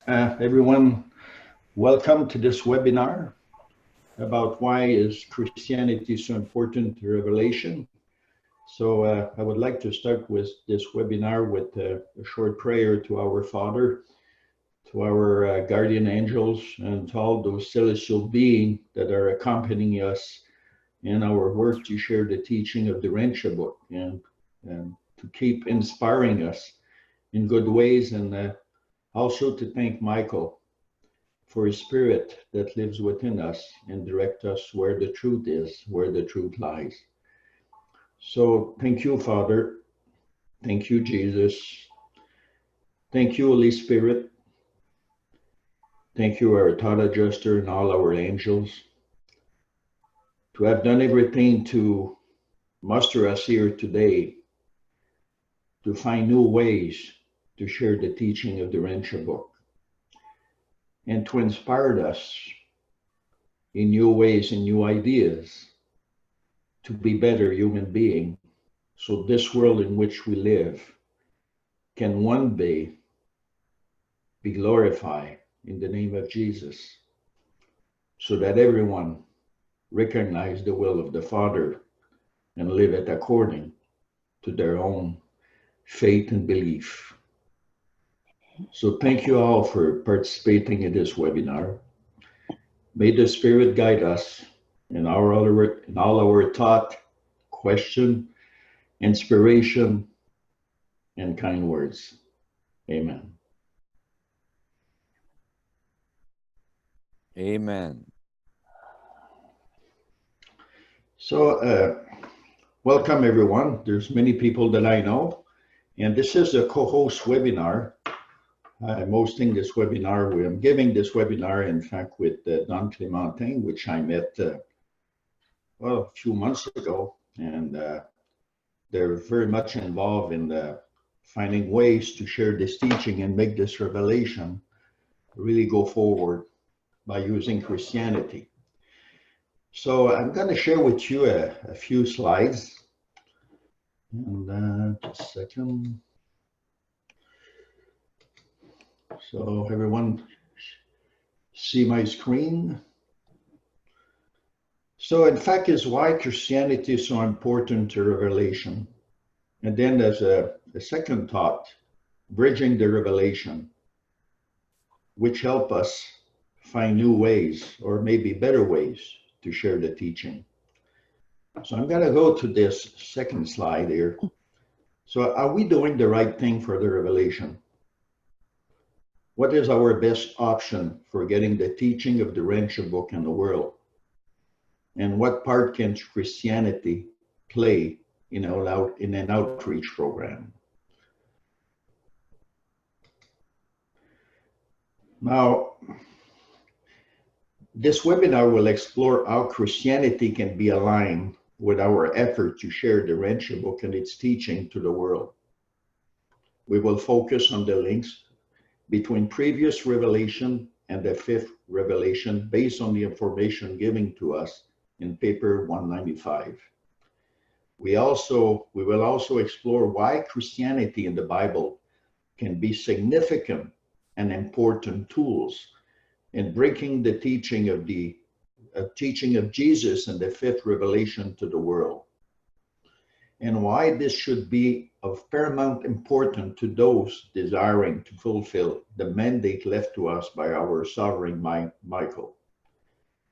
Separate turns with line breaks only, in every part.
Everyone, welcome to this webinar about why is Christianity so important to Revelation. So I would like to start with this webinar with a short prayer to our Father, to our guardian angels, and to all those celestial beings that are accompanying us in our work to share the teaching of the Urantia Book and to keep inspiring us in good ways, and also to thank Michael for his spirit that lives within us and direct us where the truth is, where the truth lies. So thank you, Father. Thank you, Jesus. Thank you, Holy Spirit. Thank you, our thought adjuster and all our angels, to have done everything to muster us here today, to find new ways to share the teaching of the Urantia Book, and to inspire us in new ways and new ideas to be better human beings, so this world in which we live can one day be glorified in the name of Jesus, so that everyone recognize the will of the Father and live it according to their own faith and belief. So thank you all for participating in this webinar. May the Spirit guide us in all our thought, question, inspiration, and kind words. Amen.
Amen.
So welcome everyone. There's many people that I know, and this is a co-host webinar. I'm hosting this webinar. I'm giving this webinar, in fact, with Don Clementin, which I met a few months ago, and they're very much involved in finding ways to share this teaching and make this revelation really go forward by using Christianity. So I'm going to share with you a few slides. And just a second. So everyone see my screen? So in fact, is why Christianity is so important to Revelation. And then there's a second thought, bridging the revelation, which help us find new ways or maybe better ways to share the teaching. So I'm going to go to this second slide here. So are we doing the right thing for the revelation? What is our best option for getting the teaching of the Urantia Book in the world? And what part can Christianity play in an outreach program? Now, this webinar will explore how Christianity can be aligned with our effort to share the Urantia Book and its teaching to the world. We will focus on the links between previous revelation and the fifth revelation based on the information given to us in paper 195. We will also explore why Christianity in the Bible can be significant and important tools in breaking the teaching of Jesus and the fifth revelation to the world, and why this should be of paramount importance to those desiring to fulfill the mandate left to us by our sovereign Michael.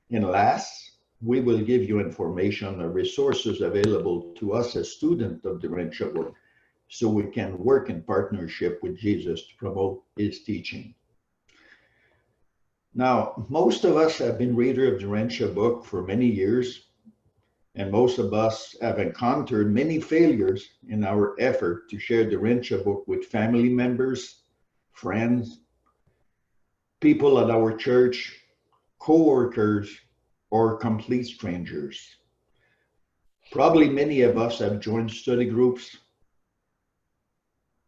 And last, we will give you information or resources available to us as students of the Urantia Book, so we can work in partnership with Jesus to promote his teaching. Now, most of us have been readers of the Urantia Book for many years, and most of us have encountered many failures in our effort to share the Urantia Book with family members, friends, people at our church, co-workers, or complete strangers. Probably many of us have joined study groups,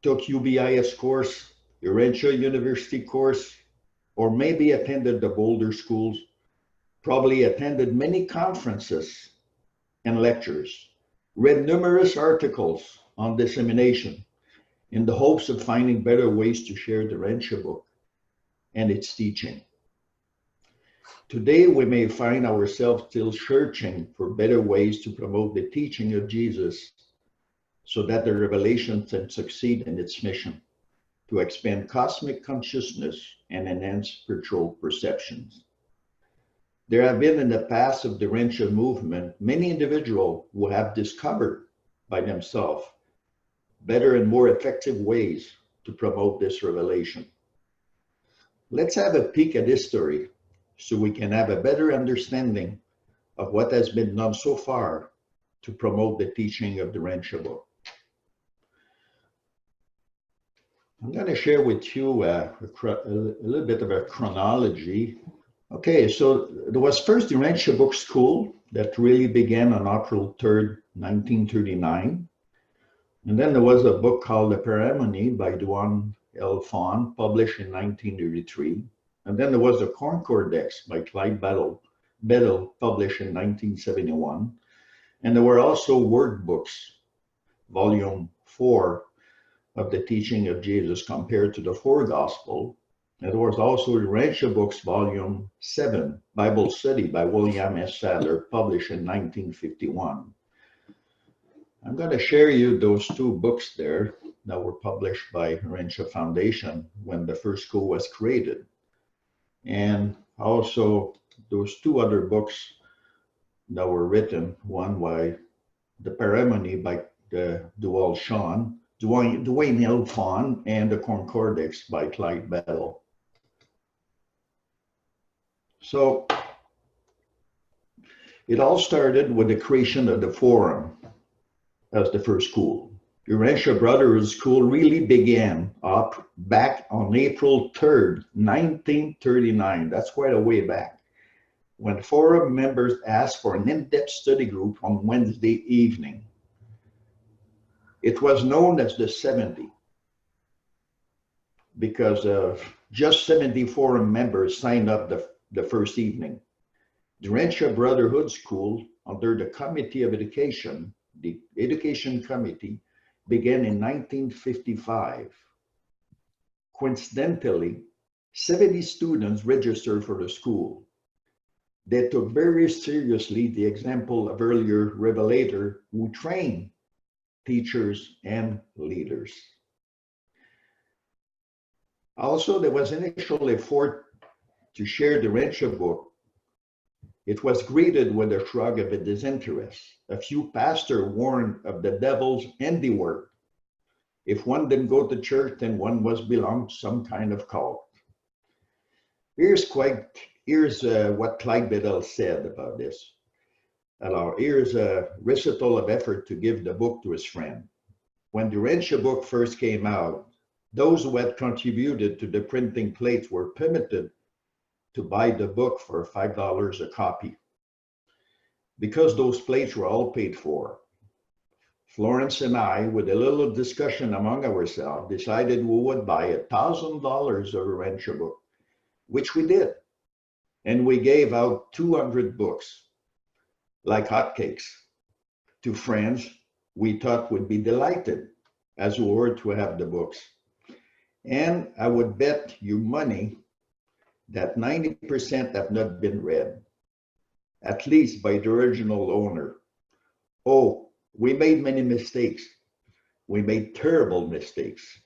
took UBIS course, Urantia University course, or maybe attended the Boulder schools, probably attended many conferences and lectures, read numerous articles on dissemination in the hopes of finding better ways to share the Urantia Book. and its teaching. Today, we may find ourselves still searching for better ways to promote the teaching of Jesus so that the revelation can succeed in its mission to expand cosmic consciousness and enhance spiritual perceptions. There have been in the past of the Urantia movement many individuals who have discovered by themselves better and more effective ways to promote this revelation. Let's have a peek at history so we can have a better understanding of what has been done so far to promote the teaching of the Urantia Book. I'm going to share with you a little bit of a chronology. Okay, so there was first the Urantia Book School that really began on April 3rd, 1939. And then there was a book called The Paramount by Duane L. Fawn, published in 1933. And then there was the Concordex by Clyde Bedell, published in 1971. And there were also workbooks, volume 4 of the teaching of Jesus compared to the 4 Gospels. And there was also the Urantia Books, volume 7, Bible Study by William S. Sadler, published in 1951. I'm going to share you those 2 books there that were published by Urantia Foundation when the first school was created. And also those 2 other books that were written, one by The Paramount by Duane L. Fawn, and the Concordex by Clyde Bedell. So it all started with the creation of the Forum as the first school. The Urantia Brotherhood School really began up back on April 3rd, 1939. That's quite a way back, when Forum members asked for an in-depth study group on Wednesday evening. It was known as the 70 because of just 70 Forum members signed up the first evening. The Urantia Brotherhood School, under the Committee of Education, the Education Committee, began in 1955. Coincidentally, 70 students registered for the school. They took very seriously the example of earlier revelators who trained teachers and leaders. Also, there was initial effort to share the Urantia book. It was greeted with a shrug of disinterest. A few pastors warned of the devil's handiwork. If one didn't go to church, then one must belong to some kind of cult. Here's what Clyde Bedell said about this. Here's a recital of effort to give the book to his friend. When the Urantia book first came out, those who had contributed to the printing plates were permitted to buy the book for $5 a copy. Because those plates were all paid for, Florence and I, with a little discussion among ourselves, decided we would buy $1,000 of Urantia book, which we did. And we gave out 200 books like hotcakes to friends we thought would be delighted as we were to have the books. And I would bet you money that 90% have not been read, at least by the original owner. Oh, we made many mistakes. We made terrible mistakes.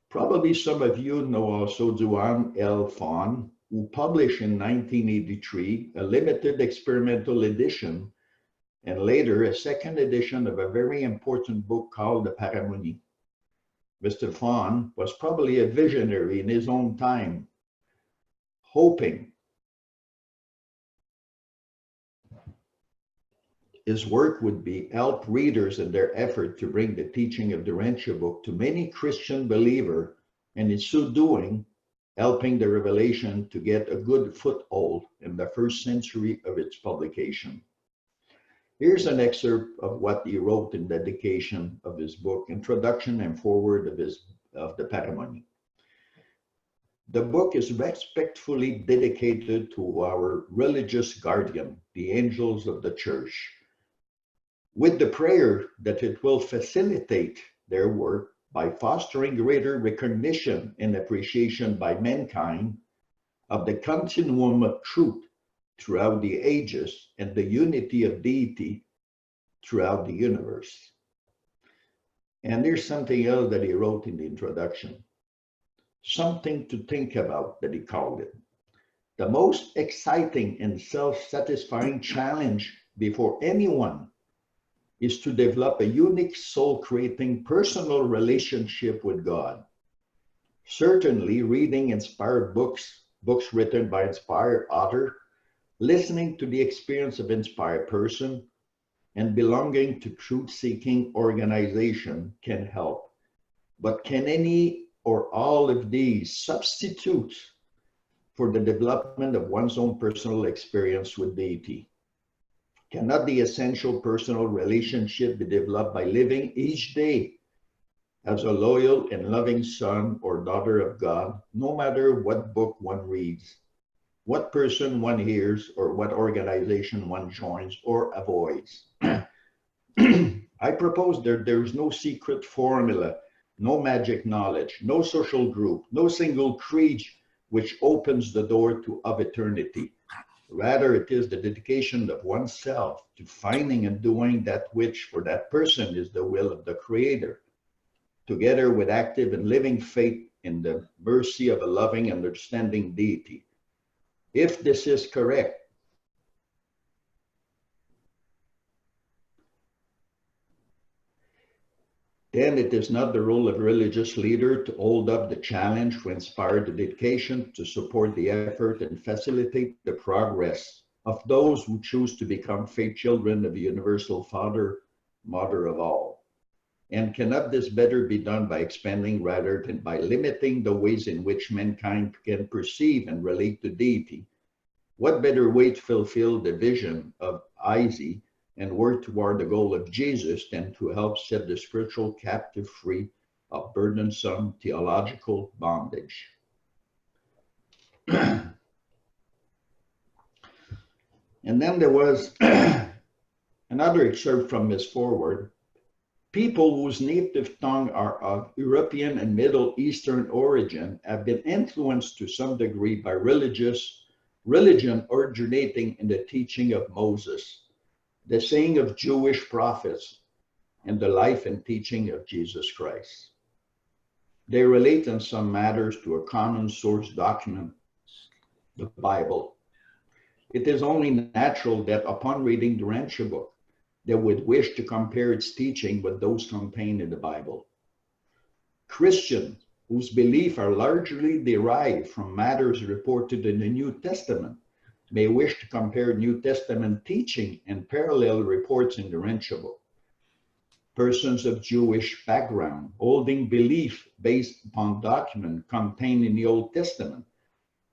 Probably some of you know also Duane L. Fawn, who published in 1983 a limited experimental edition and later a second edition of a very important book called The Paramount. Mr. Fawn was probably a visionary in his own time, hoping his work would help readers in their effort to bring the teaching of the Urantia book to many Christian believers, and in so doing, helping the revelation to get a good foothold in the first century of its publication. Here's an excerpt of what he wrote in dedication of his book, Introduction and Foreword of the Paramount. The book is respectfully dedicated to our religious guardian, the angels of the church, with the prayer that it will facilitate their work by fostering greater recognition and appreciation by mankind of the continuum of truth throughout the ages and the unity of deity throughout the universe. And there's something else that he wrote in the introduction. Something to think about, that he called it. The most exciting and self-satisfying challenge before anyone is to develop a unique soul-creating personal relationship with God. Certainly, reading inspired books written by inspired authors, listening to the experience of inspired person, and belonging to truth-seeking organization can help. But can any or all of these substitute for the development of one's own personal experience with deity? Cannot the essential personal relationship be developed by living each day as a loyal and loving son or daughter of God, no matter what book one reads, what person one hears, or what organization one joins or avoids? I propose that there's no secret formula, no magic knowledge, no social group, no single creed which opens the door of eternity. Rather, it is the dedication of oneself to finding and doing that which for that person is the will of the Creator, together with active and living faith in the mercy of a loving and understanding deity. If this is correct, then it is not the role of a religious leader to hold up the challenge, to inspire the dedication, to support the effort and facilitate the progress of those who choose to become faith children of the universal Father, Mother of all. And cannot this better be done by expanding rather than by limiting the ways in which mankind can perceive and relate to deity? What better way to fulfill the vision of Isaac and work toward the goal of Jesus than to help set the spiritual captive free of burdensome theological bondage? And then there was another excerpt from his foreword. People whose native tongue are of European and Middle Eastern origin have been influenced to some degree by religion originating in the teaching of Moses, the saying of Jewish prophets, and the life and teaching of Jesus Christ. They relate in some matters to a common source document, the Bible. It is only natural that upon reading the Urantia Book, they would wish to compare its teaching with those contained in the Bible. Christians whose beliefs are largely derived from matters reported in the New Testament may wish to compare New Testament teaching and parallel reports in the Urantia Book. Persons of Jewish background holding belief based upon document contained in the Old Testament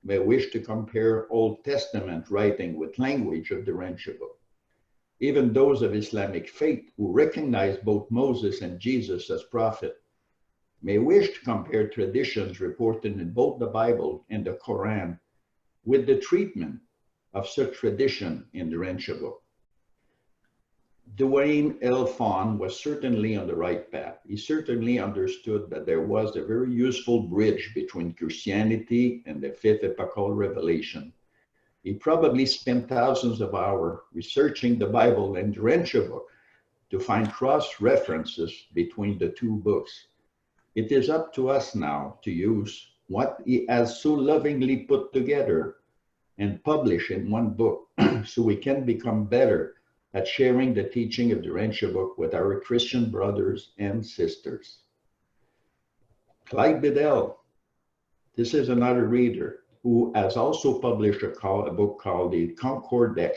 may wish to compare Old Testament writing with language of the Urantia Book. Even those of Islamic faith who recognize both Moses and Jesus as prophet may wish to compare traditions reported in both the Bible and the Quran with the treatment of such tradition in the Urantia Book. Duane L. Fawn was certainly on the right path. He certainly understood that there was a very useful bridge between Christianity and the fifth epochal revelation. He probably spent thousands of hours researching the Bible and the Urantia Book to find cross-references between the two books. It is up to us now to use what he has so lovingly put together and publish in one book so we can become better at sharing the teaching of the Urantia Book with our Christian brothers and sisters. Clyde Biddell, this is another reader who has also published a book called the Concordex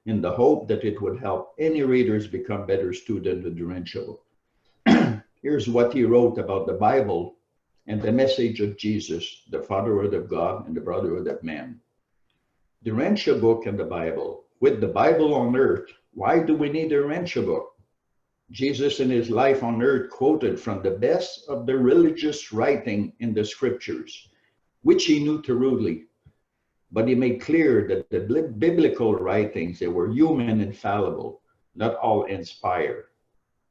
in the hope that it would help any readers become better students of the Urantia Book. Here's what he wrote about the Bible and the message of Jesus, the fatherhood of God and the brotherhood of man. The Urantia Book and the Bible. With the Bible on earth, why do we need a Urantia Book? Jesus in his life on earth quoted from the best of the religious writing in the scriptures, which he knew thoroughly. But he made clear that the biblical writings, they were human and fallible, not all inspired.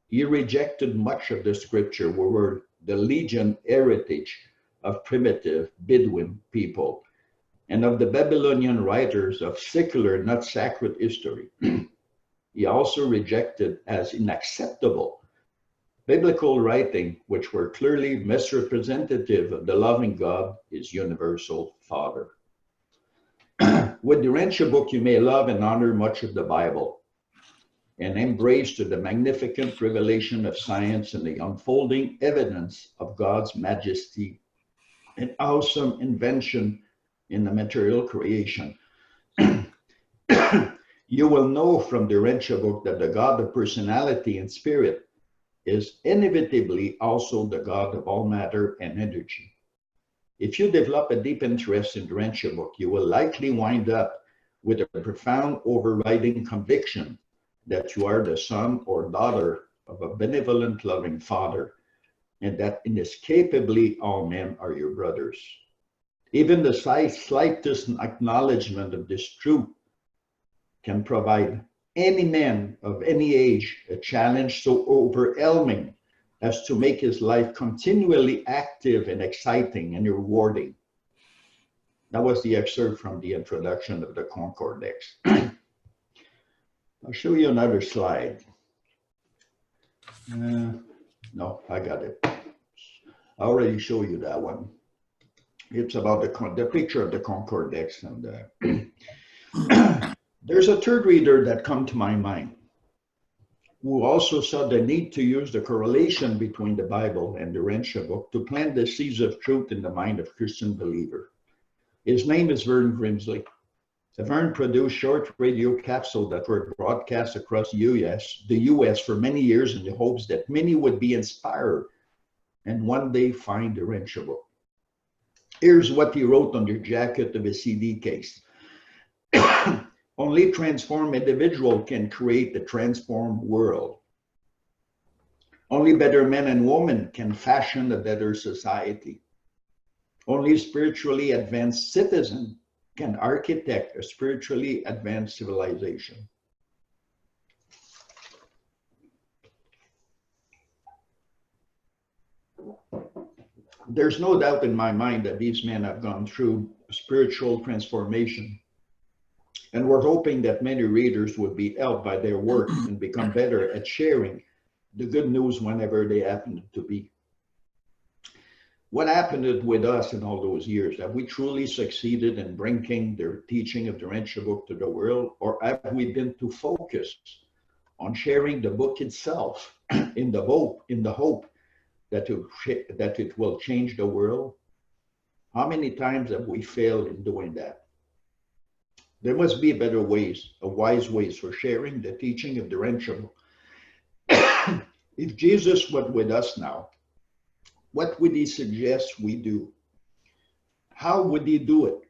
He rejected much of the scripture where the Legion heritage of primitive Bedouin people and of the Babylonian writers of secular, not sacred history. He also rejected as unacceptable biblical writing, which were clearly misrepresentative of the loving God, his universal Father. With the Urantia Book, you may love and honor much of the Bible and embrace to the magnificent revelation of science and the unfolding evidence of God's majesty and awesome invention in the material creation. You will know from the Urantia Book that the God of personality and spirit is inevitably also the God of all matter and energy. If you develop a deep interest in the Urantia Book, you will likely wind up with a profound overriding conviction that you are the son or daughter of a benevolent, loving Father, and that inescapably all men are your brothers. Even the slightest acknowledgement of this truth can provide any man of any age a challenge so overwhelming as to make his life continually active and exciting and rewarding. That was the excerpt from the introduction of the Concordex. I'll show you another slide. No, I got it. I already showed you that one. It's about the picture of the Concordex. And there's a third reader that come to my mind who also saw the need to use the correlation between the Bible and the Urantia Book to plant the seeds of truth in the mind of Christian believer. His name is Vern Grimsley. Vern produced short radio capsules that were broadcast across the US for many years in the hopes that many would be inspired and one day find the Urantia Book. Here's what he wrote on the jacket of a CD case. Only transformed individual can create the transformed world. Only better men and women can fashion a better society. Only spiritually advanced citizen can architect a spiritually advanced civilization. There's no doubt in my mind that these men have gone through spiritual transformation, and we're hoping that many readers would be helped by their work and become better at sharing the good news whenever they happen to be. What happened with us in all those years? Have we truly succeeded in bringing the teaching of the Urantia Book to the world, or have we been too focused on sharing the book itself in the hope that it will change the world? How many times have we failed in doing that? There must be better ways, wise ways for sharing the teaching of the Urantia Book. If Jesus was with us now, what would he suggest we do? How would he do it?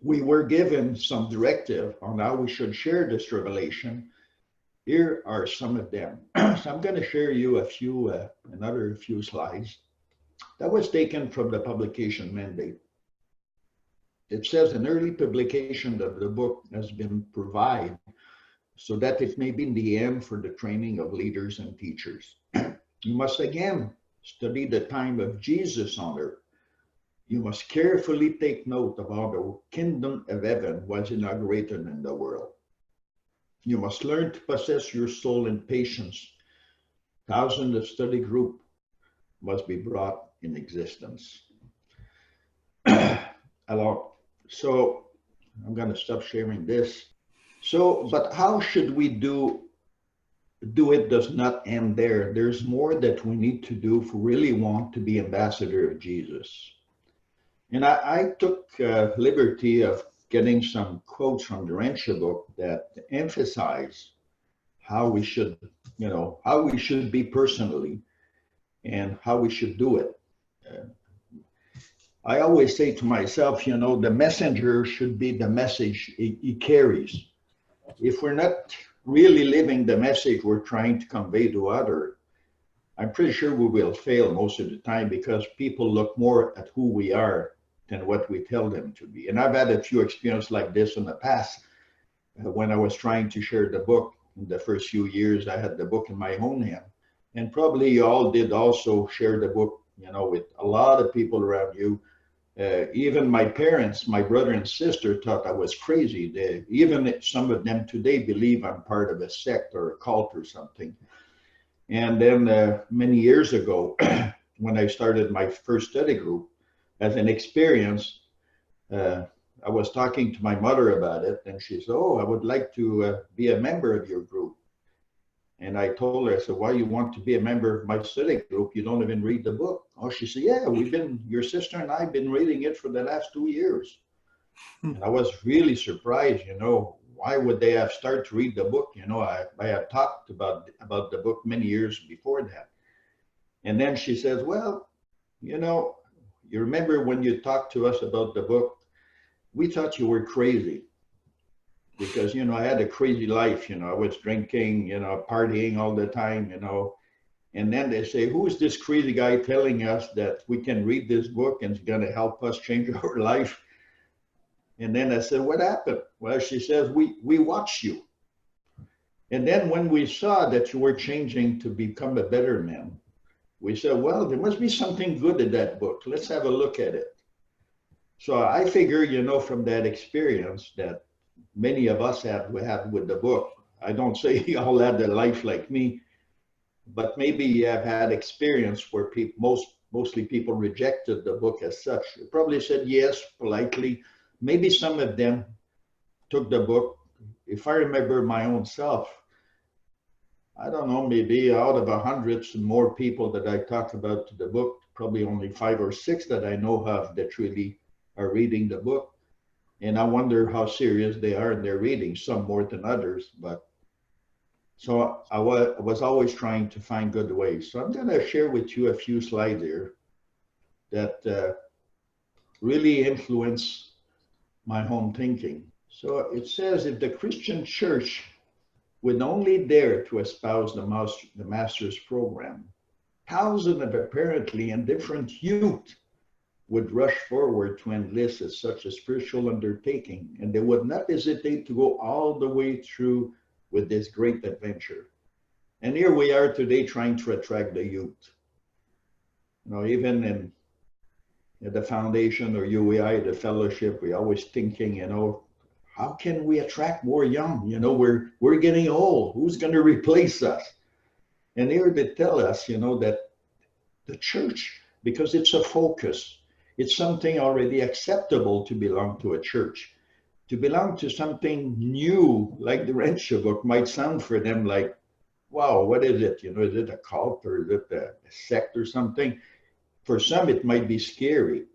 We were given some directive on how we should share this revelation. Here are some of them. So I'm going to share you another few slides. That was taken from the publication mandate. It says an early publication of the book has been provided so that it may be in the end for the training of leaders and teachers. You must again study the time of Jesus on earth. You must carefully take note of how the kingdom of heaven was inaugurated in the world. You must learn to possess your soul in patience. Thousands of study groups must be brought in existence. So I'm going to stop sharing this. But how should we do it does not end there. There's more that we need to do if we really want to be ambassador of Jesus. And I took liberty of getting some quotes from the Urantia Book that emphasize how we should be personally and how we should do it. I always say to myself, the messenger should be the message he carries. If we're not really living the message we're trying to convey to others, I'm pretty sure we will fail most of the time because people look more at who we are than what we tell them to be. And I've had a few experiences like this in the past. When I was trying to share the book in the first few years, I had the book in my own hand. And probably you all did also share the book, with a lot of people around you. Even my parents, my brother and sister thought I was crazy. Even some of them today believe I'm part of a sect or a cult or something. And then many years ago, when I started my first study group, as an experience, uh, I was talking to my mother about it, and she said, "Oh, I would like to be a member of your group." And I told her, I said, "Why you want to be a member of my study group? You don't even read the book." Oh, she said, "Yeah, your sister and I have been reading it for the last 2 years." And I was really surprised, why would they have started to read the book? I had talked about the book many years before that. And then she says, "Well, you remember when you talked to us about the book, we thought you were crazy because, I had a crazy life, I was drinking, partying all the time, And then they say, who is this crazy guy telling us that we can read this book and it's going to help us change our life?" And then I said, "What happened?" Well, she says, we watched you. And then when we saw that you were changing to become a better man, we said, well, there must be something good in that book. Let's have a look at it. So I figure, from that experience that many of us have with the book, I don't say you all had a life like me, but maybe you have had experience where mostly people rejected the book as such. They probably said yes, politely. Maybe some of them took the book. If I remember my own self, I don't know, maybe out of hundreds and more people that I talked about to the book, probably only 5 or 6 that I know of that really are reading the book. And I wonder how serious they are in their reading, some more than others. But so I was always trying to find good ways. So I'm going to share with you a few slides here that really influence my home thinking. So it says, if the Christian church would only dare to espouse the master's program, thousands of apparently indifferent youth would rush forward to enlist in such a spiritual undertaking, and they would not hesitate to go all the way through with this great adventure. And here we are today trying to attract the youth. Even in the foundation or UEI, the fellowship, we're always thinking, how can we attract more young? We're getting old. Who's going to replace us? And here they tell us, that the church, because it's a focus, it's something already acceptable to belong to a church. To belong to something new, like the Urantia Book, might sound for them like, wow, what is it? Is it a cult or is it a sect or something? For some, it might be scary.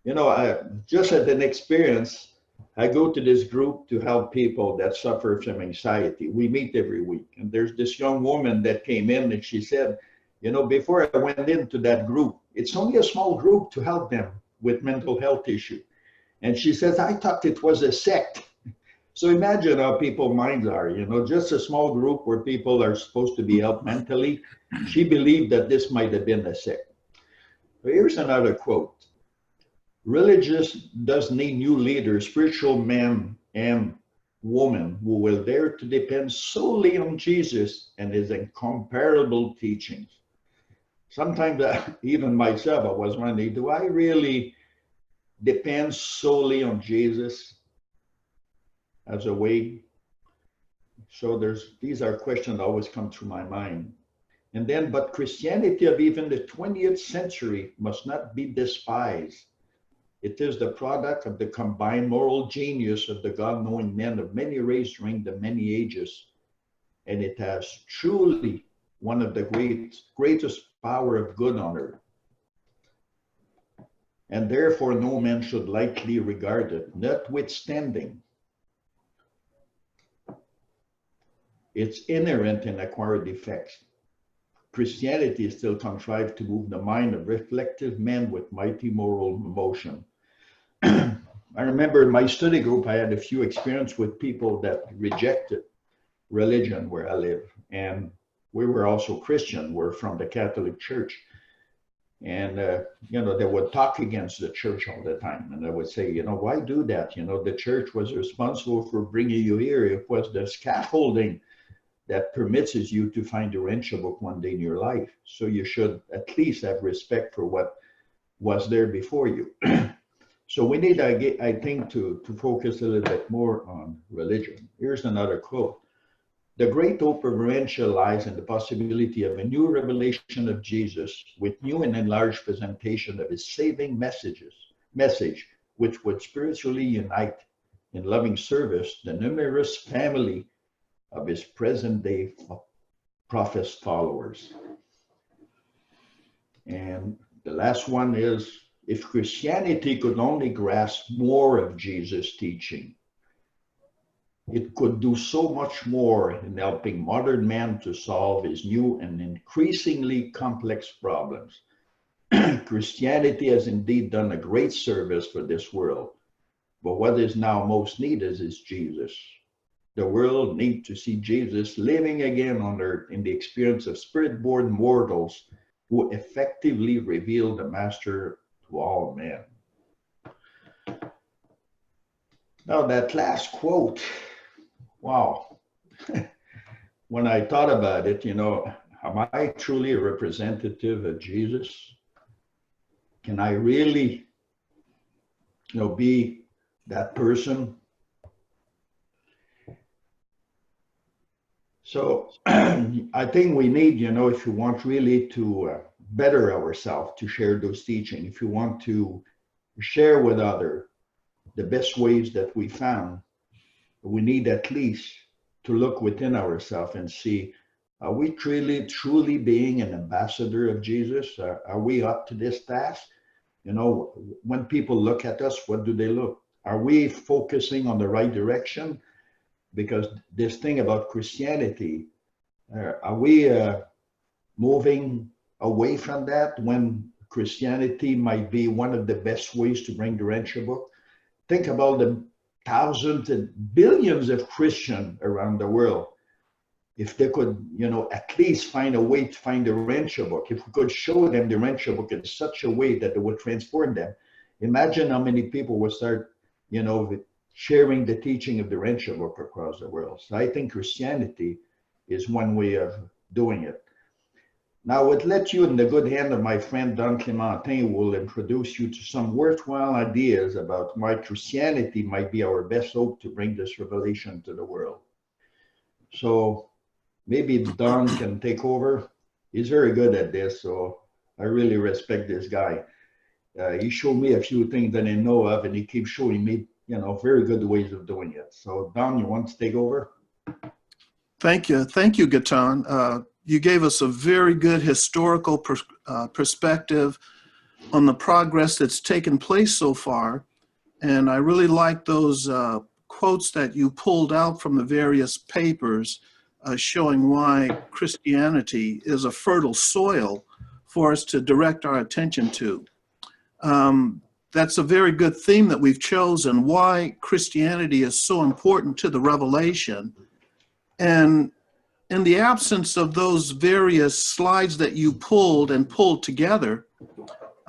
Just as an experience, I go to this group to help people that suffer from anxiety. We meet every week. And there's this young woman that came in and she said, before I went into that group, it's only a small group to help them with mental health issues. And she says, I thought it was a sect. So imagine how people's minds are, just a small group where people are supposed to be helped mentally. She believed that this might have been a sect. But here's another quote. Religious does need new leaders, spiritual men and women who will dare to depend solely on Jesus and his incomparable teachings. Sometimes even myself, I was wondering, do I really depend solely on Jesus as a way? So these are questions that always come through my mind. And then, but Christianity of even the 20th century must not be despised. It is the product of the combined moral genius of the God-knowing men of many races during the many ages. And it has truly one of the greatest power of good on earth. And therefore no man should lightly regard it, notwithstanding its inherent and acquired defects. Christianity is still contrived to move the mind of reflective men with mighty moral emotion. I remember in my study group, I had a few experiences with people that rejected religion where I live. And we were also Christian. We're from the Catholic Church. And, they would talk against the church all the time. And they would say, why do that? The church was responsible for bringing you here. It was the scaffolding that permits you to find the Urantia Book one day in your life. So you should at least have respect for what was there before you. So we need, I think, to focus a little bit more on religion. Here's another quote. The great hope of Urantia lies in the possibility of a new revelation of Jesus with new and enlarged presentation of his saving message, which would spiritually unite in loving service the numerous family of his present-day professed followers. And the last one is, if Christianity could only grasp more of Jesus' teaching, it could do so much more in helping modern man to solve his new and increasingly complex problems. Christianity has indeed done a great service for this world, but what is now most needed is Jesus. The world needs to see Jesus living again on earth in the experience of spirit-born mortals who effectively reveal the Master to all men. Now that last quote, wow. When I thought about it, you know, am I truly a representative of Jesus? Can I really, you know, be that person? So I think we need, you know, if you want really to better ourselves, to share those teachings, if you want to share with others the best ways that we found, we need at least to look within ourselves and see, are we truly being an ambassador of Jesus? Are we up to this task? You know, when people look at us, what do they look? Are we focusing on the right direction? Because this thing about Christianity, are we moving away from that when Christianity might be one of the best ways to bring the Urantia Book? Think about the thousands and billions of Christians around the world. If they could, you know, at least find a way to find the Urantia Book, if we could show them the Urantia Book in such a way that it would transform them, imagine how many people would start, you know, sharing the teaching of the Urantia Book across the world. So I think Christianity is one way of doing it. Now, I would let you in the good hand of my friend Don Clementin, who will introduce you to some worthwhile ideas about why Christianity might be our best hope to bring this revelation to the world. So maybe Don can take over. He's very good at this, so I really respect this guy. He showed me a few things that I know of, and he keeps showing me, you know, very good ways of doing it. So Don, you want to take over?
Thank you, Gaétan. You gave us a very good historical perspective on the progress that's taken place so far. And I really like those quotes that you pulled out from the various papers showing why Christianity is a fertile soil for us to direct our attention to. That's a very good theme that we've chosen, why Christianity is so important to the revelation. And in the absence of those various slides that you pulled together,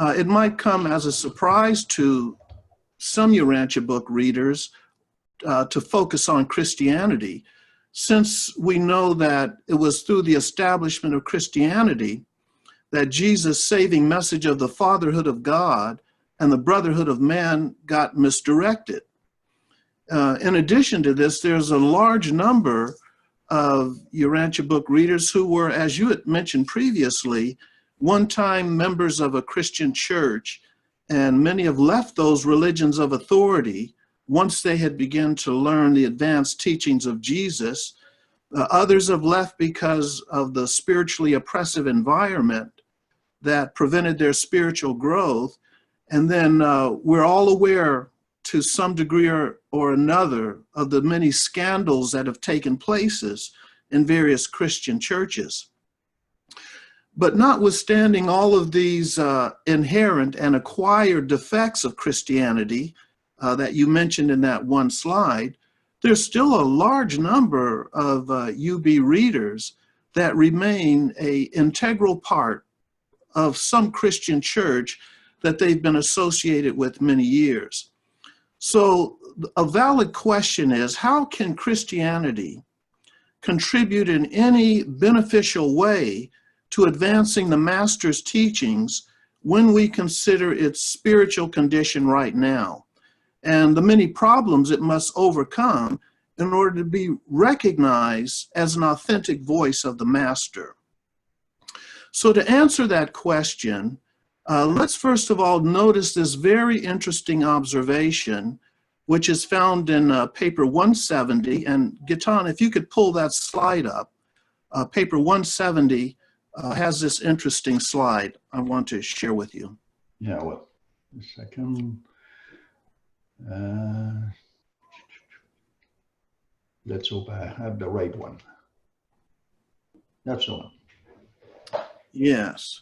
it might come as a surprise to some Urantia Book readers to focus on Christianity, since we know that it was through the establishment of Christianity that Jesus' saving message of the fatherhood of God and the brotherhood of man got misdirected. In addition to this, there's a large number of Urantia Book readers who were, as you had mentioned previously, one-time members of a Christian church, and many have left those religions of authority once they had begun to learn the advanced teachings of Jesus. Others have left because of the spiritually oppressive environment that prevented their spiritual growth. And then we're all aware to some degree or another of the many scandals that have taken places in various Christian churches. But notwithstanding all of these inherent and acquired defects of Christianity that you mentioned in that one slide, there's still a large number of UB readers that remain an integral part of some Christian church that they've been associated with many years. So a valid question is, how can Christianity contribute in any beneficial way to advancing the Master's teachings when we consider its spiritual condition right now and the many problems it must overcome in order to be recognized as an authentic voice of the Master. So to answer that question, let's first of all notice this very interesting observation, which is found in paper 170. And Gaétan, if you could pull that slide up, paper 170 has this interesting slide I want to share with you.
Yeah, well, a second. Let's hope I have the right one. That's the one.
Yes.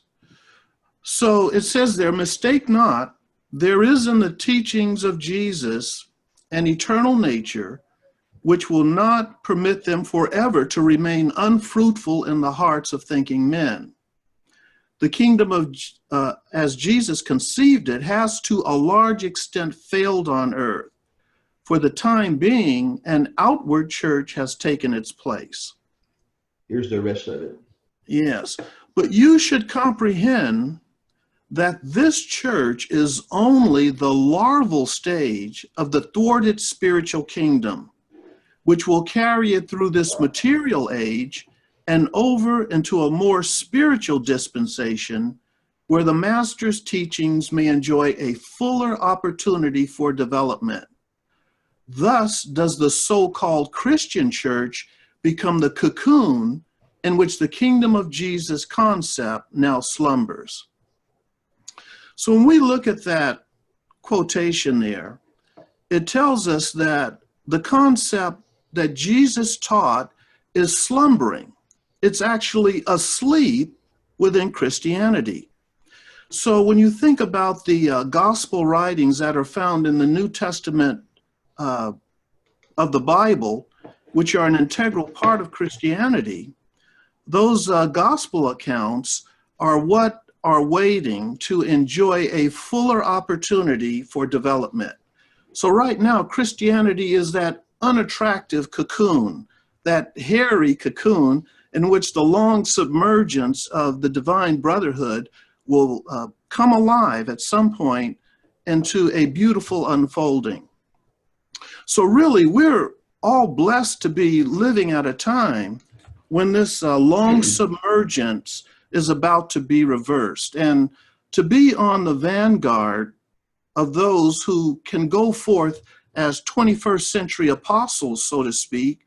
So it says there, mistake not, there is in the teachings of Jesus an eternal nature which will not permit them forever to remain unfruitful in the hearts of thinking men. The kingdom of, as Jesus conceived it, has to a large extent failed on earth. For the time being, an outward church has taken its place.
Here's the rest of it.
Yes, but you should comprehend that this church is only the larval stage of the thwarted spiritual kingdom, which will carry it through this material age and over into a more spiritual dispensation where the Master's teachings may enjoy a fuller opportunity for development. Thus does the so-called Christian church become the cocoon in which the kingdom of Jesus concept now slumbers. So when we look at that quotation there, it tells us that the concept that Jesus taught is slumbering. It's actually asleep within Christianity. So when you think about the gospel writings that are found in the New Testament of the Bible, which are an integral part of Christianity, those gospel accounts are what are waiting to enjoy a fuller opportunity for development. So right now, Christianity is that unattractive cocoon, that hairy cocoon in which the long submergence of the divine brotherhood will come alive at some point into a beautiful unfolding. So really, we're all blessed to be living at a time when this long submergence is about to be reversed, and to be on the vanguard of those who can go forth as 21st century apostles, so to speak,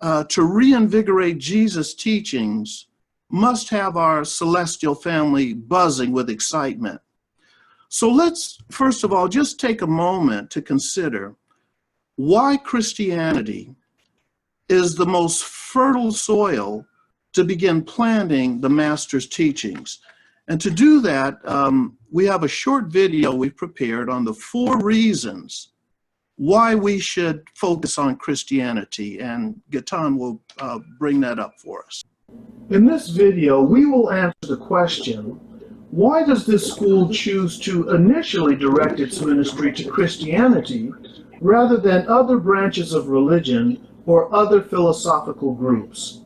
to reinvigorate Jesus' teachings, must have our celestial family buzzing with excitement. So let's, first of all, just take a moment to consider why Christianity is the most fertile soil to begin planting the Master's teachings. And to do that, we have a short video we've prepared on the 4 reasons why we should focus on Christianity, and Gaétan will bring that up for us. In this video, we will answer the question, why does this school choose to initially direct its ministry to Christianity rather than other branches of religion or other philosophical groups?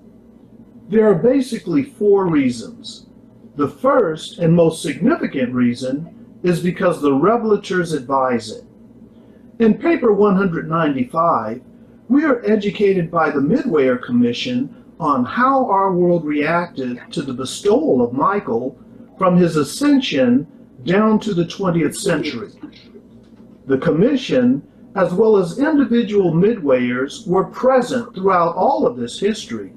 There are basically 4 reasons. The first and most significant reason is because the revelators advise it. In paper 195, we are educated by the Midweyer Commission on how our world reacted to the bestowal of Michael from his ascension down to the 20th century. The Commission, as well as individual Midwayers, were present throughout all of this history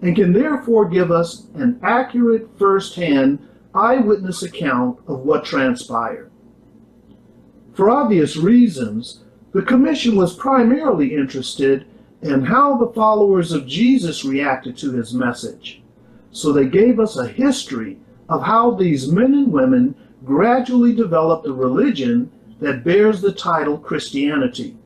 and can therefore give us an accurate first-hand eyewitness account of what transpired. For obvious reasons, the Commission was primarily interested in how the followers of Jesus reacted to his message. So they gave us a history of how these men and women gradually developed a religion that bears the title Christianity.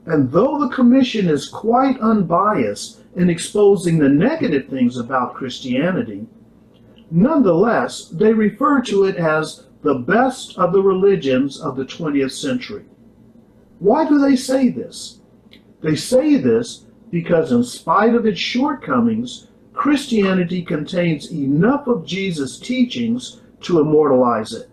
And though the Commission is quite unbiased in exposing the negative things about Christianity, nonetheless, they refer to it as the best of the religions of the 20th century. Why do they say this? They say this because in spite of its shortcomings, Christianity contains enough of Jesus' teachings to immortalize it.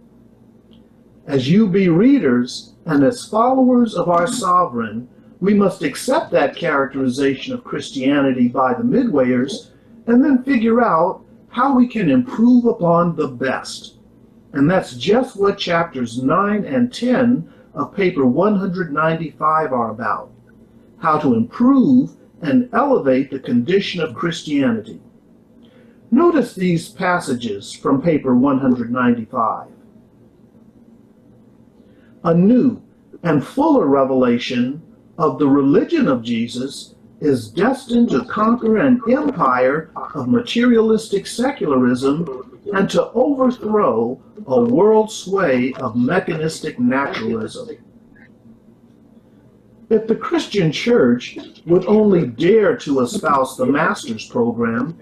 As UB readers and as followers of our sovereign, we must accept that characterization of Christianity by the Midwayers and then figure out how we can improve upon the best. And that's just what chapters 9 and 10 of paper 195 are about. How to improve and elevate the condition of Christianity. Notice these passages from paper 195. A new and fuller revelation of the religion of Jesus is destined to conquer an empire of materialistic secularism and to overthrow a world sway of mechanistic naturalism. If the Christian church would only dare to espouse the master's program,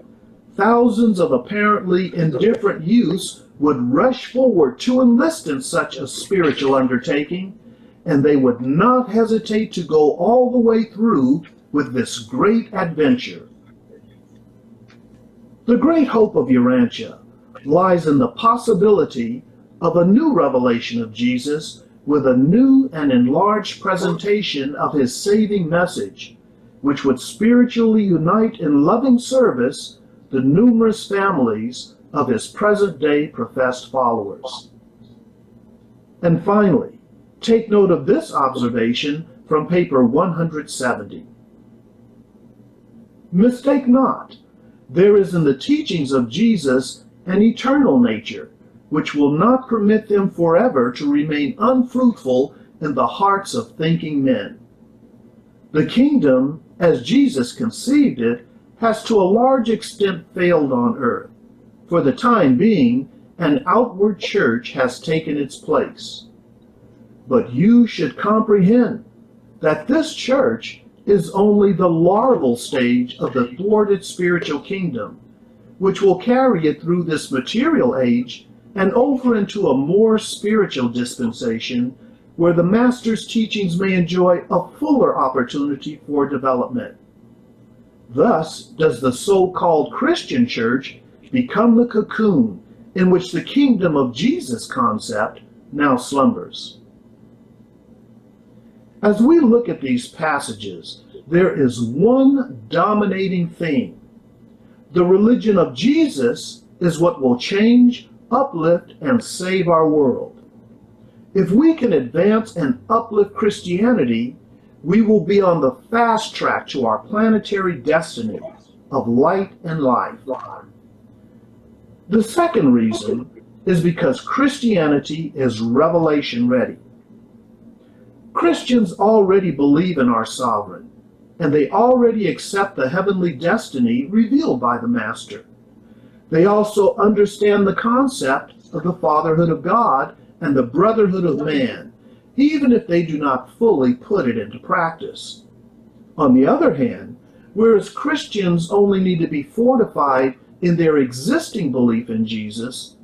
thousands of apparently indifferent youths would rush forward to enlist in such a spiritual undertaking, and they would not hesitate to go all the way through with this great adventure. The great hope of Urantia lies in the possibility of a new revelation of Jesus with a new and enlarged presentation of his saving message, which would spiritually unite in loving service the numerous families of his present-day professed followers. And finally, take note of this observation from paper 170. Mistake not, there is in the teachings of Jesus an eternal nature, which will not permit them forever to remain unfruitful in the hearts of thinking men. The kingdom, as Jesus conceived it, has to a large extent failed on earth. For the time being, an outward church has taken its place. But you should comprehend that this church is only the larval stage of the thwarted spiritual kingdom, which will carry it through this material age and over into a more spiritual dispensation where the Master's teachings may enjoy a fuller opportunity for development. Thus does the so-called Christian church become the cocoon in which the kingdom of Jesus concept now slumbers. As we look at these passages, there is one dominating theme. The religion of Jesus is what will change, uplift, and save our world. If we can advance and uplift Christianity, we will be on the fast track to our planetary destiny of light and life. The second reason is because Christianity is revelation ready. Christians already believe in our sovereign, and they already accept the heavenly destiny revealed by the Master. They also understand the concept of the fatherhood of God and the brotherhood of man, even if they do not fully put it into practice. On the other hand, whereas Christians only need to be fortified in their existing belief in Jesus,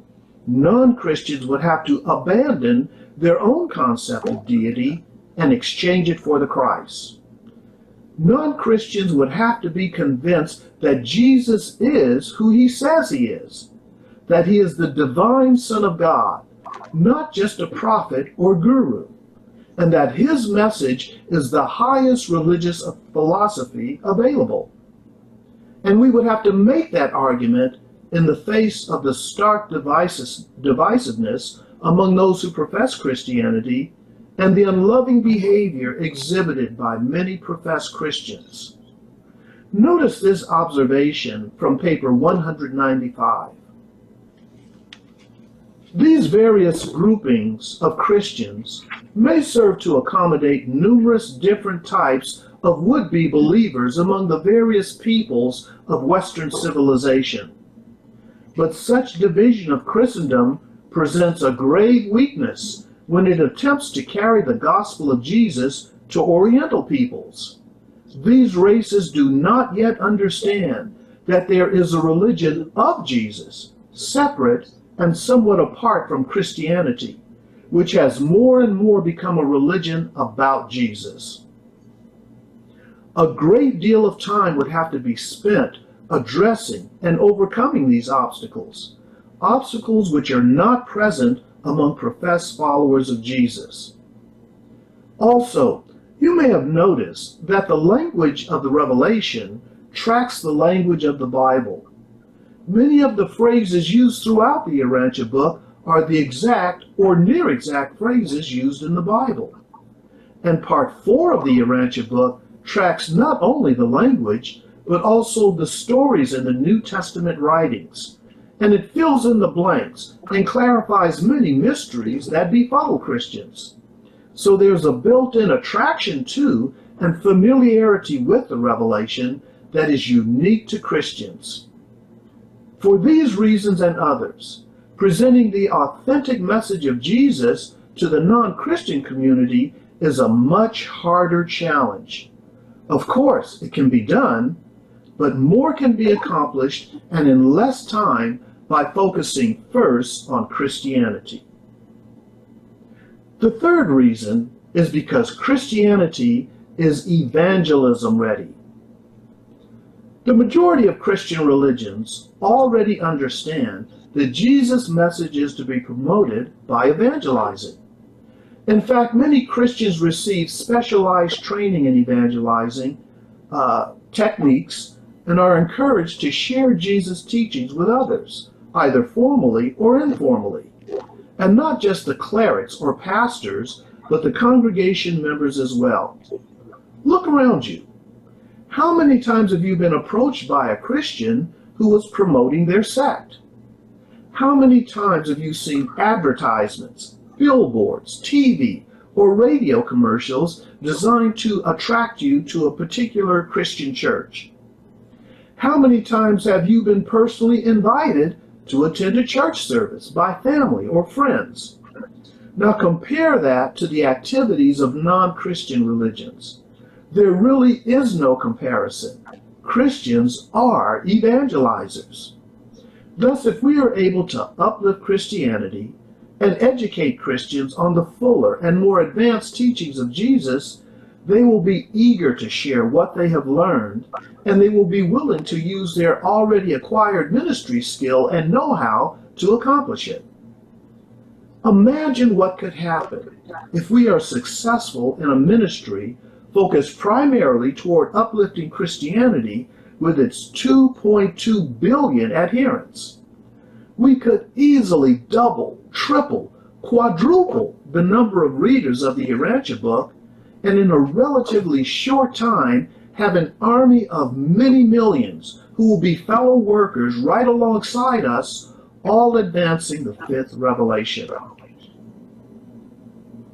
non-Christians would have to abandon their own concept of deity and exchange it for the Christ. Non-Christians would have to be convinced that Jesus is who he says he is, that he is the divine Son of God, not just a prophet or guru, and that his message is the highest religious philosophy available. And we would have to make that argument in the face of the stark divisiveness among those who profess Christianity and the unloving behavior exhibited by many professed Christians. Notice this observation from paper 195. These various groupings of Christians may serve to accommodate numerous different types of would-be believers among the various peoples of Western civilization. But such division of Christendom presents a grave weakness when it attempts to carry the gospel of Jesus to Oriental peoples. These races do not yet understand that there is a religion of Jesus, separate and somewhat apart from Christianity, which has more and more become a religion about Jesus. A great deal of time would have to be spent addressing and overcoming these obstacles, obstacles which are not present among professed followers of Jesus. Also, you may have noticed that the language of the Revelation tracks the language of the Bible. Many of the phrases used throughout the Urantia book are the exact or near exact phrases used in the Bible. And part 4 of the Urantia book tracks not only the language, but also the stories in the New Testament writings. And it fills in the blanks and clarifies many mysteries that befuddle Christians. So there's a built-in attraction to and familiarity with the Revelation that is unique to Christians. For these reasons and others, presenting the authentic message of Jesus to the non-Christian community is a much harder challenge. Of course, it can be done, but more can be accomplished and in less time by focusing first on Christianity. The third reason is because Christianity is evangelism ready. The majority of Christian religions already understand that Jesus' message is to be promoted by evangelizing. In fact, many Christians receive specialized training in evangelizing techniques and are encouraged to share Jesus' teachings with others, either formally or informally. And not just the clerics or pastors, but the congregation members as well. Look around you. How many times have you been approached by a Christian who was promoting their sect? How many times have you seen advertisements, billboards, TV, or radio commercials designed to attract you to a particular Christian church? How many times have you been personally invited to attend a church service by family or friends? Now compare that to the activities of non-Christian religions. There really is no comparison. Christians are evangelizers. Thus, if we are able to uplift Christianity and educate Christians on the fuller and more advanced teachings of Jesus, they will be eager to share what they have learned, and they will be willing to use their already acquired ministry skill and know-how to accomplish it. Imagine what could happen if we are successful in a ministry focused primarily toward uplifting Christianity with its 2.2 billion adherents. We could easily double, triple, quadruple the number of readers of the Urantia book, and in a relatively short time have an army of many millions who will be fellow workers right alongside us, all advancing the fifth revelation.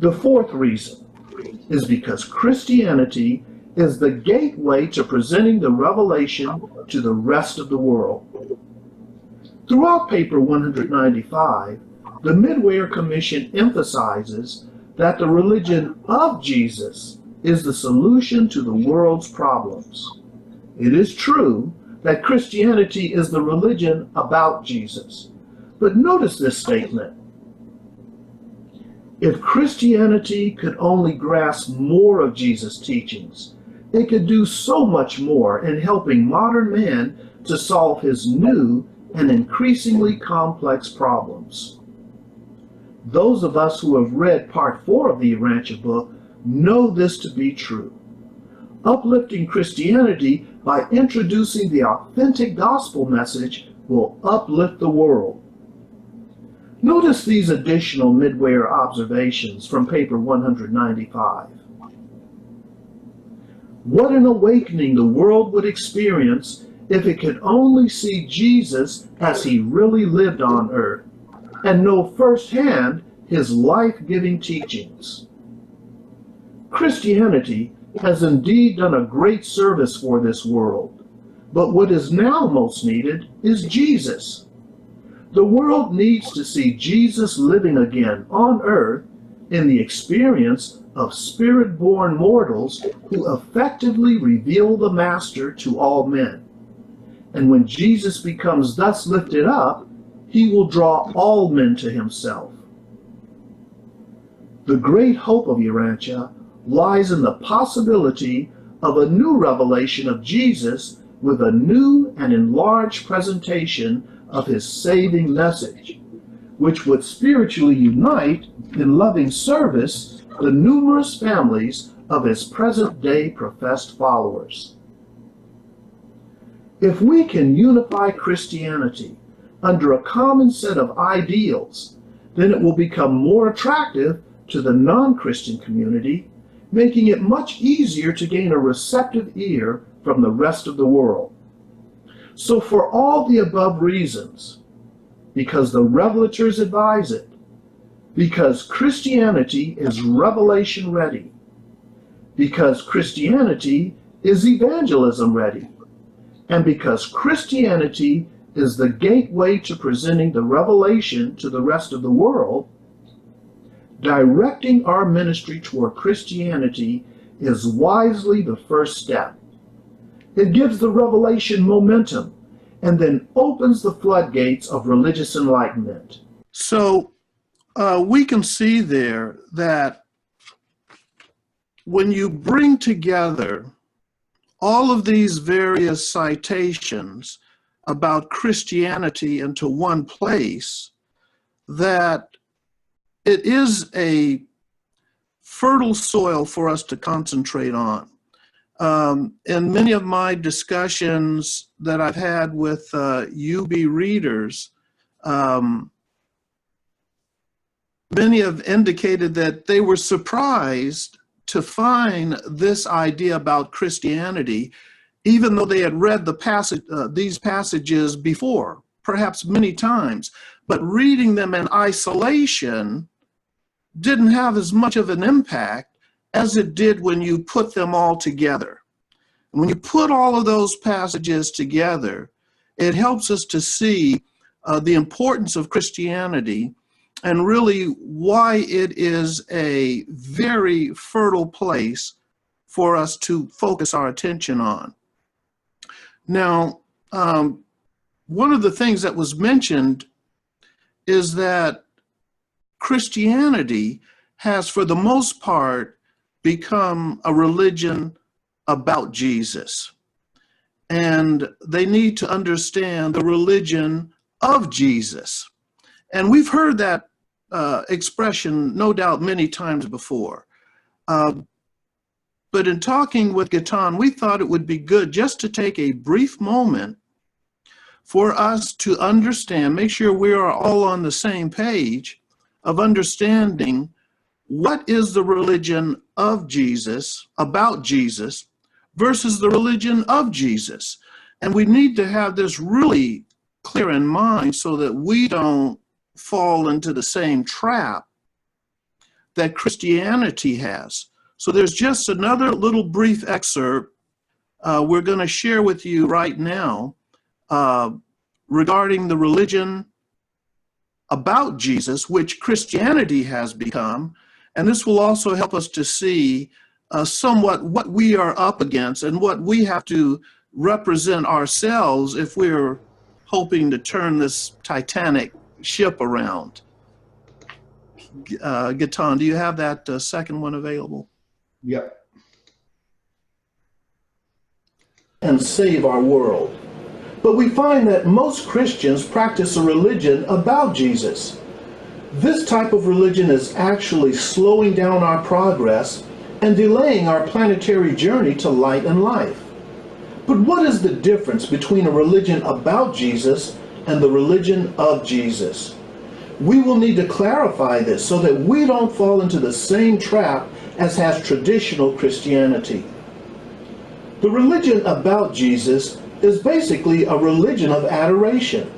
The fourth reason is because Christianity is the gateway to presenting the revelation to the rest of the world. Throughout paper 195, the Midweyer Commission emphasizes that the religion of Jesus is the solution to the world's problems. It is true that Christianity is the religion about Jesus. But notice this statement. If Christianity could only grasp more of Jesus' teachings, it could do so much more in helping modern man to solve his new and increasingly complex problems. Those of us who have read part 4 of the Urantia book know this to be true. Uplifting Christianity by introducing the authentic gospel message will uplift the world. Notice these additional Midweyer observations from paper 195. What an awakening the world would experience if it could only see Jesus as he really lived on earth and know firsthand his life-giving teachings. Christianity has indeed done a great service for this world, but what is now most needed is Jesus. The world needs to see Jesus living again on earth in the experience of spirit-born mortals who effectively reveal the Master to all men. And when Jesus becomes thus lifted up, he will draw all men to himself. The great hope of Urantia lies in the possibility of a new revelation of Jesus with a new and enlarged presentation of his saving message, which would spiritually unite in loving service the numerous families of his present-day professed followers. If we can unify Christianity under a common set of ideals, then it will become more attractive to the non-Christian community, making it much easier to gain a receptive ear from the rest of the world. So for all the above reasons, because the revelators advise it, because Christianity is revelation ready, because Christianity is evangelism ready, and because Christianity is the gateway to presenting the revelation to the rest of the world, directing our ministry toward Christianity is wisely the first step. It gives the revelation momentum and then opens the floodgates of religious enlightenment. So we can see there that when you bring together all of these various citations about Christianity into one place, that it is a fertile soil for us to concentrate on. In many of my discussions that I've had with UB readers, many have indicated that they were surprised to find this idea about Christianity, even though they had read these passages before, perhaps many times, but reading them in isolation didn't have as much of an impact as it did when you put them all together. And when you put all of those passages together, it helps us to see the importance of Christianity and really why it is a very fertile place for us to focus our attention on. Now, one of the things that was mentioned is that Christianity has, for the most part, become a religion about Jesus. And they need to understand the religion of Jesus. And we've heard that expression, no doubt, many times before. But in talking with Gaétan, we thought it would be good just to take a brief moment for us to understand, make sure we are all on the same page of understanding what is the religion of Jesus, about Jesus, versus the religion of Jesus. And we need to have this really clear in mind so that we don't fall into the same trap that Christianity has. So there's just another little brief excerpt we're going to share with you right now regarding the religion about Jesus, which Christianity has become. And this will also help us to see somewhat what we are up against and what we have to represent ourselves if we're hoping to turn this Titanic ship around. Gaétan, do you have that second one available?
Yep.
And save our world. But we find that most Christians practice a religion about Jesus. This type of religion is actually slowing down our progress and delaying our planetary journey to light and life. But what is the difference between a religion about Jesus and the religion of Jesus? We will need to clarify this so that we don't fall into the same trap as has traditional Christianity. The religion about Jesus is basically a religion of adoration.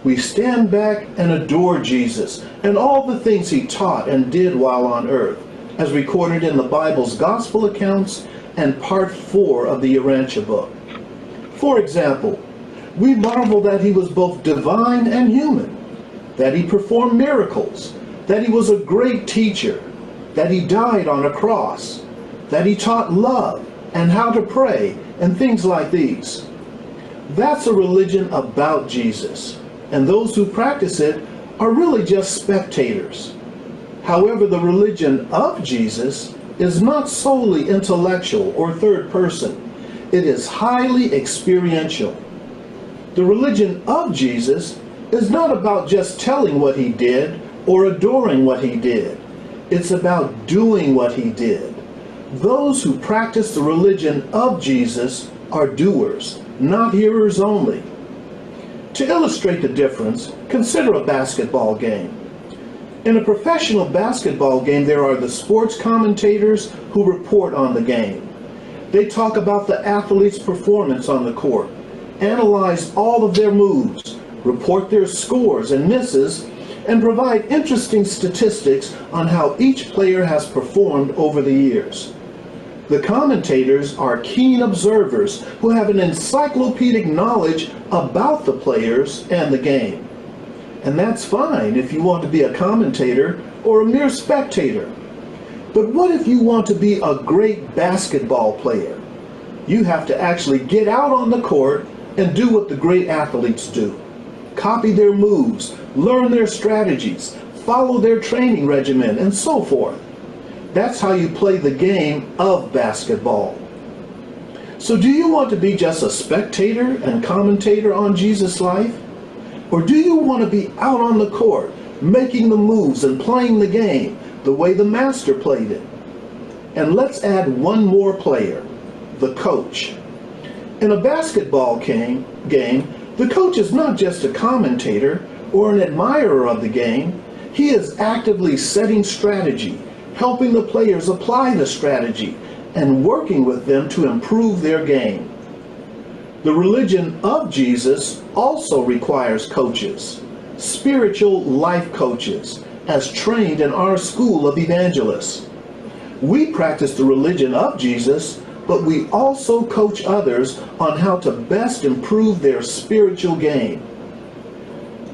We stand back and adore Jesus and all the things he taught and did while on earth, as recorded in the Bible's gospel accounts and part 4 of the Urantia Book. For example, we marvel that he was both divine and human, that he performed miracles, that he was a great teacher, that he died on a cross, that he taught love and how to pray and things like these. That's a religion about Jesus, and those who practice it are really just spectators. However, the religion of Jesus is not solely intellectual or third person. It is highly experiential. The religion of Jesus is not about just telling what he did or adoring what he did. It's about doing what he did. Those who practice the religion of Jesus are doers, not hearers only. To illustrate the difference, consider a basketball game. In a professional basketball game, there are the sports commentators who report on the game. They talk about the athlete's performance on the court, analyze all of their moves, report their scores and misses, and provide interesting statistics on how each player has performed over the years. The commentators are keen observers who have an encyclopedic knowledge about the players and the game. And that's fine if you want to be a commentator or a mere spectator. But what if you want to be a great basketball player? You have to actually get out on the court and do what the great athletes do. Copy their moves, learn their strategies, follow their training regimen, and so forth. That's how you play the game of basketball. So do you want to be just a spectator and commentator on Jesus' life? Or do you want to be out on the court, making the moves and playing the game the way the master played it? And let's add one more player, the coach. In a basketball game, the coach is not just a commentator or an admirer of the game. He is actively setting strategy, helping the players apply the strategy, and working with them to improve their game. The religion of Jesus also requires coaches, spiritual life coaches, as trained in our school of evangelists. We practice the religion of Jesus, but we also coach others on how to best improve their spiritual game.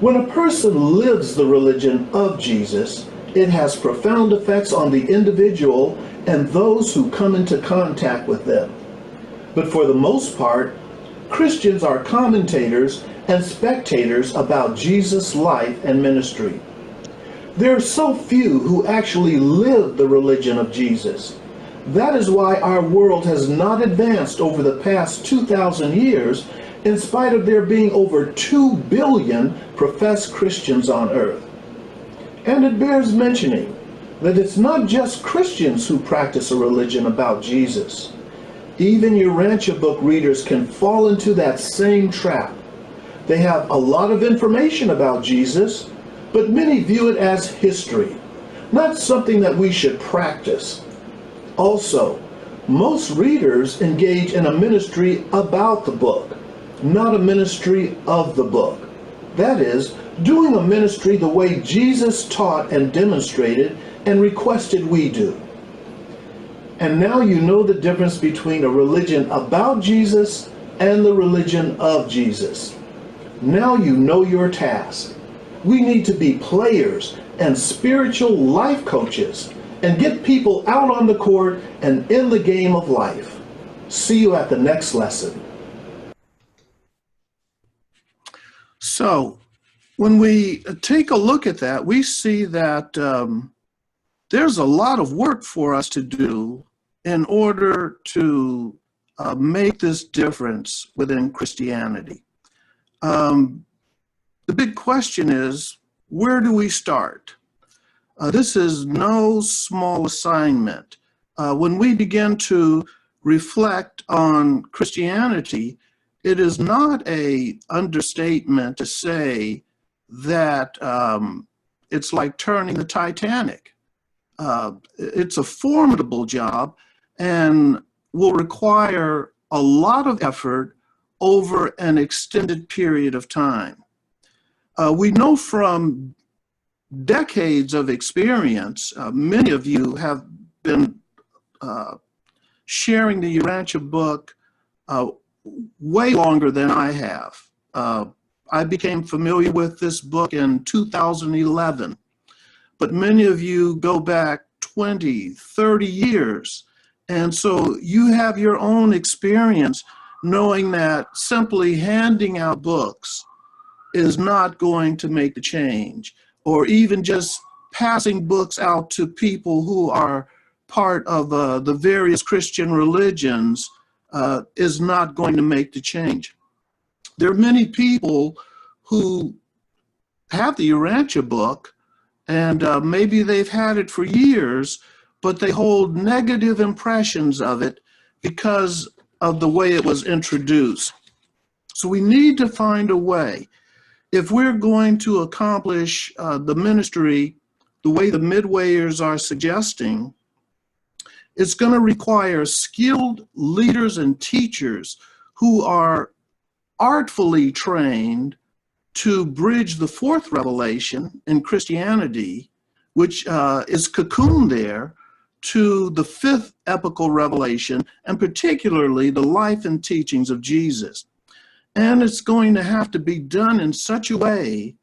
When a person lives the religion of Jesus, it has profound effects on the individual and those who come into contact with them. But for the most part, Christians are commentators and spectators about Jesus' life and ministry. There are so few who actually live the religion of Jesus. That is why our world has not advanced over the past 2,000 years, in spite of there being over 2 billion professed Christians on earth. And it bears mentioning that it's not just Christians who practice a religion about Jesus. Even Urantia Book readers can fall into that same trap. They have a lot of information about Jesus, but many view it as history, not something that we should practice. Also, most readers engage in a ministry about the book, not a ministry of the book. That is, doing a ministry the way Jesus taught and demonstrated and requested we do. And now you know the difference between a religion about Jesus and the religion of Jesus. Now you know your task. We need to be players and spiritual life coaches and get people out on the court and in the game of life. See you at the next lesson. So, when we take a look at that, we see that there's a lot of work for us to do in order to make this difference within Christianity. The big question is, where do we start? This is no small assignment. When we begin to reflect on Christianity, it is not an understatement to say that it's like turning the Titanic. It's a formidable job and will require a lot of effort over an extended period of time. We know from decades of experience, many of you have been sharing the Urantia book way longer than I have. I became familiar with this book in 2011, but many of you go back 20, 30 years. And so you have your own experience knowing that simply handing out books is not going to make the change, or even just passing books out to people who are part of the various Christian religions is not going to make the change. There are many people who have the Urantia Book, and maybe they've had it for years, but they hold negative impressions of it because of the way it was introduced. So we need to find a way. If we're going to accomplish the ministry the way the midwayers are suggesting, it's going to require skilled leaders and teachers who are artfully trained to bridge the fourth revelation in Christianity, which is cocooned there, to the fifth epical revelation, and particularly the life and teachings of Jesus. And it's going to have to be done in such a way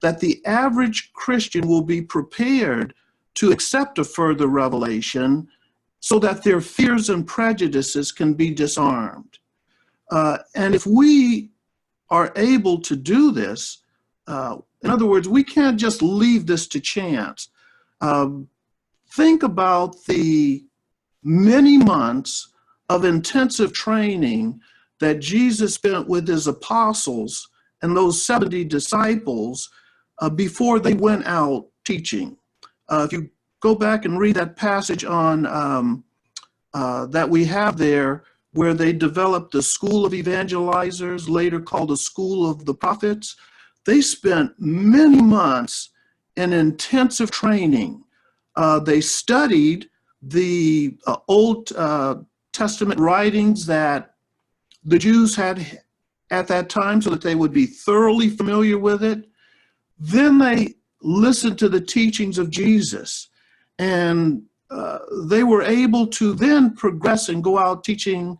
that the average Christian will be prepared to accept a further revelation so that their fears and prejudices can be disarmed. And if we are able to do this, in other words, we can't just leave this to chance. Think about the many months of intensive training that Jesus spent with his apostles and those 70 disciples before they went out teaching. If you go back and read that passage on that we have there, where they developed the school of evangelizers, later called the school of the prophets, they spent many months in intensive training. They studied the Old Testament writings that the Jews had at that time so that they would be thoroughly familiar with it. Then they listened to the teachings of Jesus, and they were able to then progress and go out teaching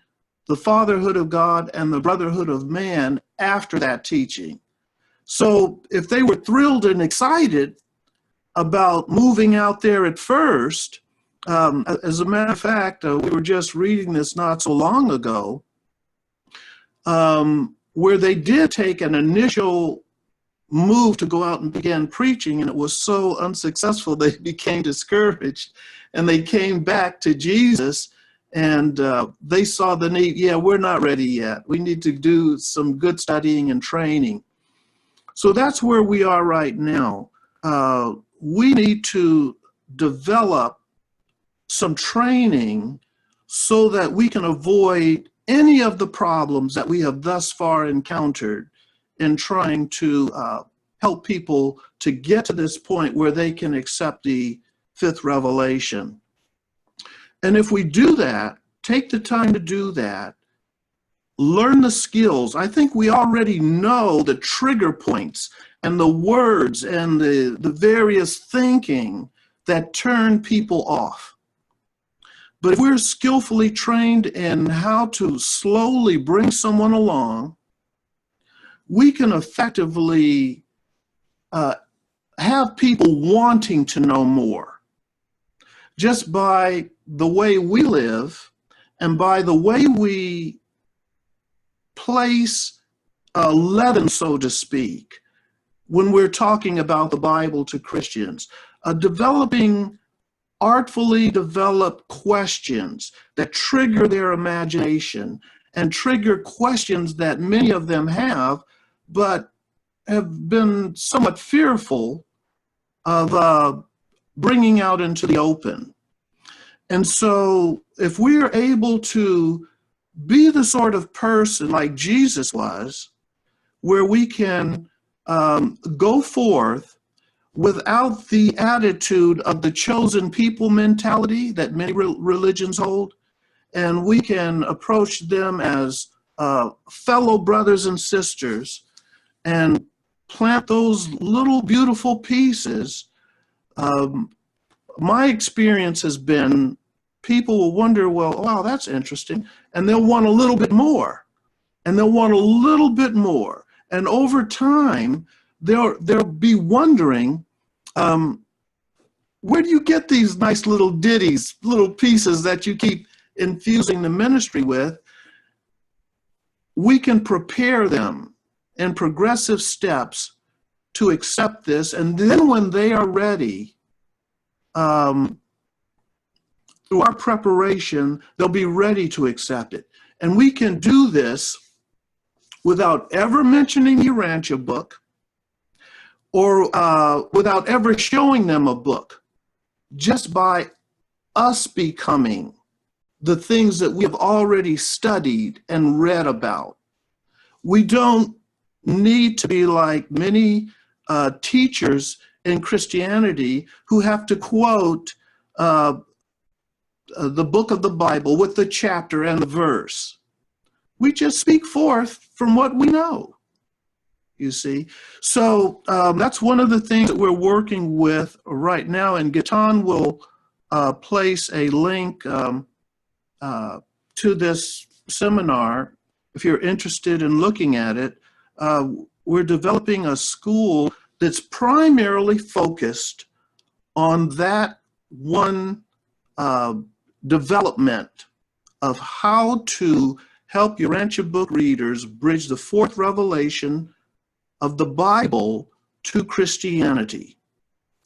the fatherhood of God and the brotherhood of man after that teaching. So if they were thrilled and excited about moving out there at first, as a matter of fact, we were just reading this not so long ago, where they did take an initial move to go out and begin preaching, and it was so unsuccessful they became discouraged, and they came back to Jesus, and they saw the need. Yeah, we're not ready yet. We need to do some good studying and training. So that's where we are right now. We need to develop some training so that we can avoid any of the problems that we have thus far encountered in trying to help people to get to this point where they can accept the fifth revelation. And if we do that, take the time to do that, learn the skills. I think we already know the trigger points and the words and the various thinking that turn people off. But if we're skillfully trained in how to slowly bring someone along, we can effectively have people wanting to know more just by the way we live and by the way we place leaven, so to speak, when we're talking about the Bible to Christians, developing artfully developed questions that trigger their imagination and trigger questions that many of them have, but have been somewhat fearful of bringing out into the open. And so if we are able to be the sort of person like Jesus was, where we can go forth without the attitude of the chosen people mentality that many religions hold, and we can approach them as fellow brothers and sisters and plant those little beautiful pieces. My experience has been people will wonder, well, wow, that's interesting. And they'll want a little bit more. And they'll want a little bit more. And over time, they'll be wondering, where do you get these nice little ditties, little pieces that you keep infusing the ministry with? We can prepare them in progressive steps to accept this. And then when they are ready, through our preparation, they'll be ready to accept it. And we can do this without ever mentioning the Urantia book or without ever showing them a book, just by us becoming the things that we have already studied and read about. We don't need to be like many teachers in Christianity who have to quote the book of the Bible with the chapter and the verse. We just speak forth from what we know, you see. So that's one of the things that we're working with right now, and Gaétan will place a link to this seminar if you're interested in looking at it. We're developing a school that's primarily focused on that one development of how to help Urantia Book readers bridge the fourth revelation of the Bible to Christianity.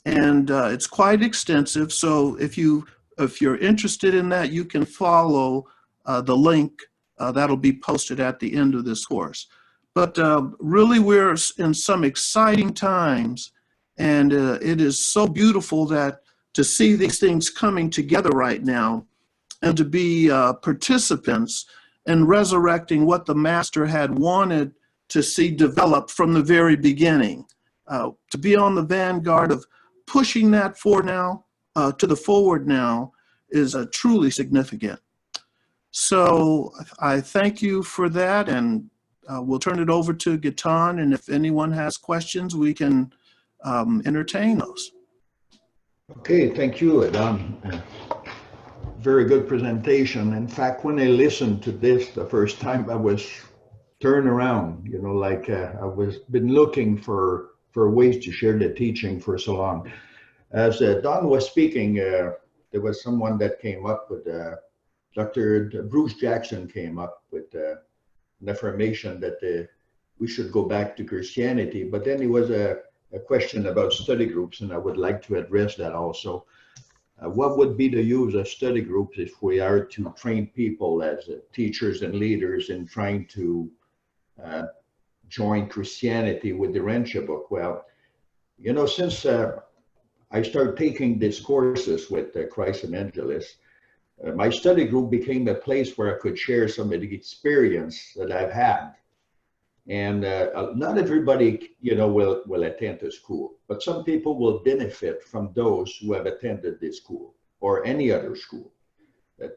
And it's quite extensive, so if you're interested in that, you can follow the link that'll be posted at the end of this course. But really, we're in some exciting times, and it is so beautiful that to see these things coming together right now and to be participants in resurrecting what the Master had wanted to see develop from the very beginning. To be on the vanguard of pushing that forward now, to the forward now, is truly significant. So I thank you for that, and we'll turn it over to Gaétan, and if anyone has questions, we can entertain those.
Okay, thank you, Don. Very good presentation. In fact, when I listened to this the first time, I was turned around, you know, like I was been looking for ways to share the teaching for so long. As Don was speaking, there was someone that came up with, Dr. Bruce Jackson came up with an affirmation that we should go back to Christianity, but then it was a question about study groups, and I would like to address that also. What would be the use of study groups if we are to train people as teachers and leaders in trying to join Christianity with the Urantia Book? Well, you know, since I started taking these courses with Christ Evangelists, my study group became a place where I could share some of the experience that I've had. And not everybody, you know, will attend the school, but some people will benefit from those who have attended this school or any other school.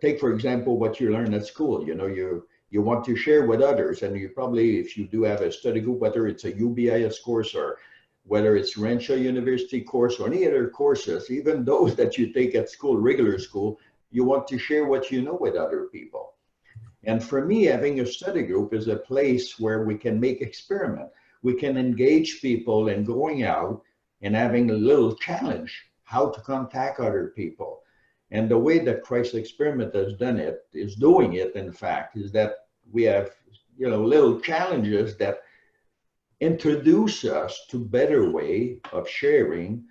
Take, for example, what you learn at school. You know, you want to share with others, and you probably, if you do have a study group, whether it's a UBIS course or whether it's Urantia University course or any other courses, even those that you take at school, regular school, you want to share what you know with other people. And for me, having a study group is a place where we can make experiment. We can engage people in going out and having a little challenge, how to contact other people. And the way that Christ Experiment has done it, is doing it, in fact, is that we have, you know, little challenges that introduce us to better way of sharing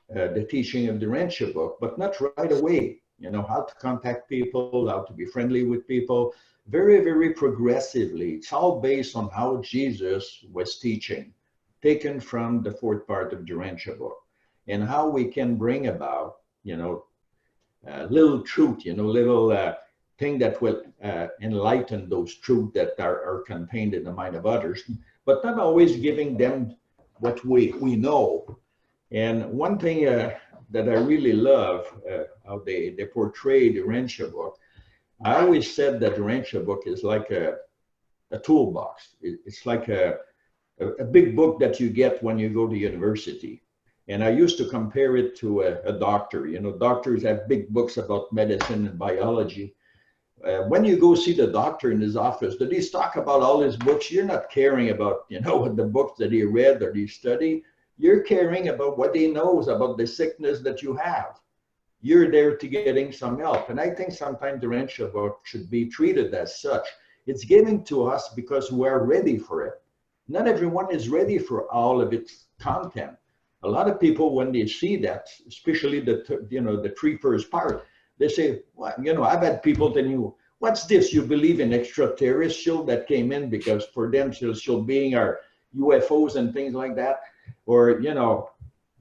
the teaching of the Urantia Book, but not right away. You know, how to contact people, how to be friendly with people, very, very progressively. It's all based on how Jesus was teaching, taken from the fourth part of the Urantia Book, and how we can bring about, you know, little truth, you know, little thing that will enlighten those truths that are contained in the mind of others, but not always giving them what we know. And one thing that I really love how they portray the Urantia Book. I always said that the Urantia Book is like a toolbox. It's like a big book that you get when you go to university. And I used to compare it to a doctor. You know, doctors have big books about medicine and biology. When you go see the doctor in his office, did he talk about all his books? You're not caring about, you know, the books that he read or he studied. You're caring about what he knows about the sickness that you have. You're there to getting some help. And I think sometimes the Urantia Book should be treated as such. It's given to us because we're ready for it. Not everyone is ready for all of its content. A lot of people, when they see that, especially the three first part, They say, well, you know, I've had people tell you, what's this? You believe in extraterrestrial that came in because for them celestial being are UFOs and things like that? Or, you know,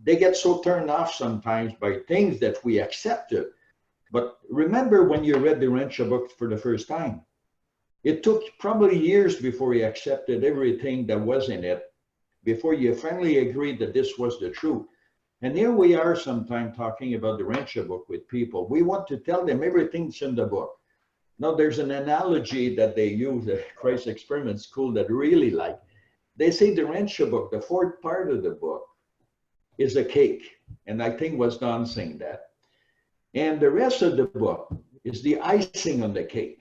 they get so turned off sometimes by things that we accepted. But remember when you read the Urantia book for the first time, it took probably years before you accepted everything that was in it, before you finally agreed that this was the truth. And here we are sometime talking about the Urantia book with people. We want to tell them everything's in the book. Now, there's an analogy that they use at Christ Experiment School that I really like. They say the Urantia book, the fourth part of the book, is a cake. And I think was Don saying that. And the rest of the book is the icing on the cake.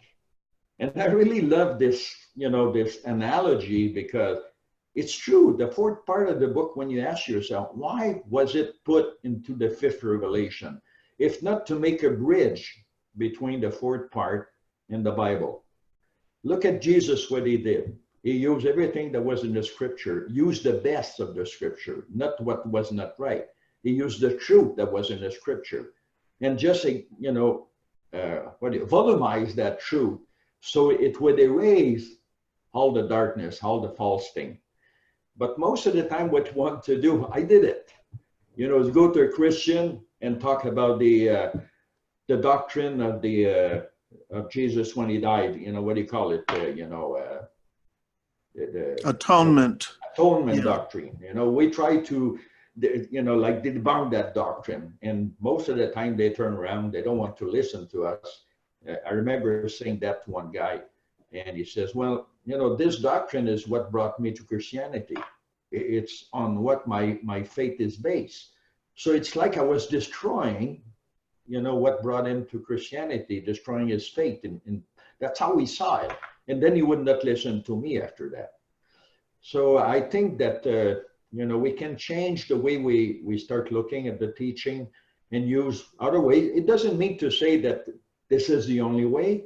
And I really love this, you know, this analogy because it's true. The fourth part of the book, when you ask yourself, why was it put into the fifth revelation? If not to make a bridge between the fourth part and the Bible. Look at Jesus, what he did. He used everything that was in the scripture, used the best of the scripture, not what was not right. He used the truth that was in the scripture. And just, you know, volumize that truth so it would erase all the darkness, all the false thing. But most of the time, what you want to do, I did it, you know, is go to a Christian and talk about the doctrine of of Jesus when he died. You know, what do you call it? The
Atonement.
Atonement doctrine. You know, we try to, you know, like debunk that doctrine, and most of the time they turn around. They don't want to listen to us. I remember saying that to one guy, and he says, well, you know, this doctrine is what brought me to Christianity. It's on what my faith is based. So it's like I was destroying, you know, what brought him to Christianity, destroying his faith. And that's how he saw it. And then he would not listen to me after that. So I think that, you know, we can change the way we start looking at the teaching and use other ways. It doesn't mean to say that this is the only way.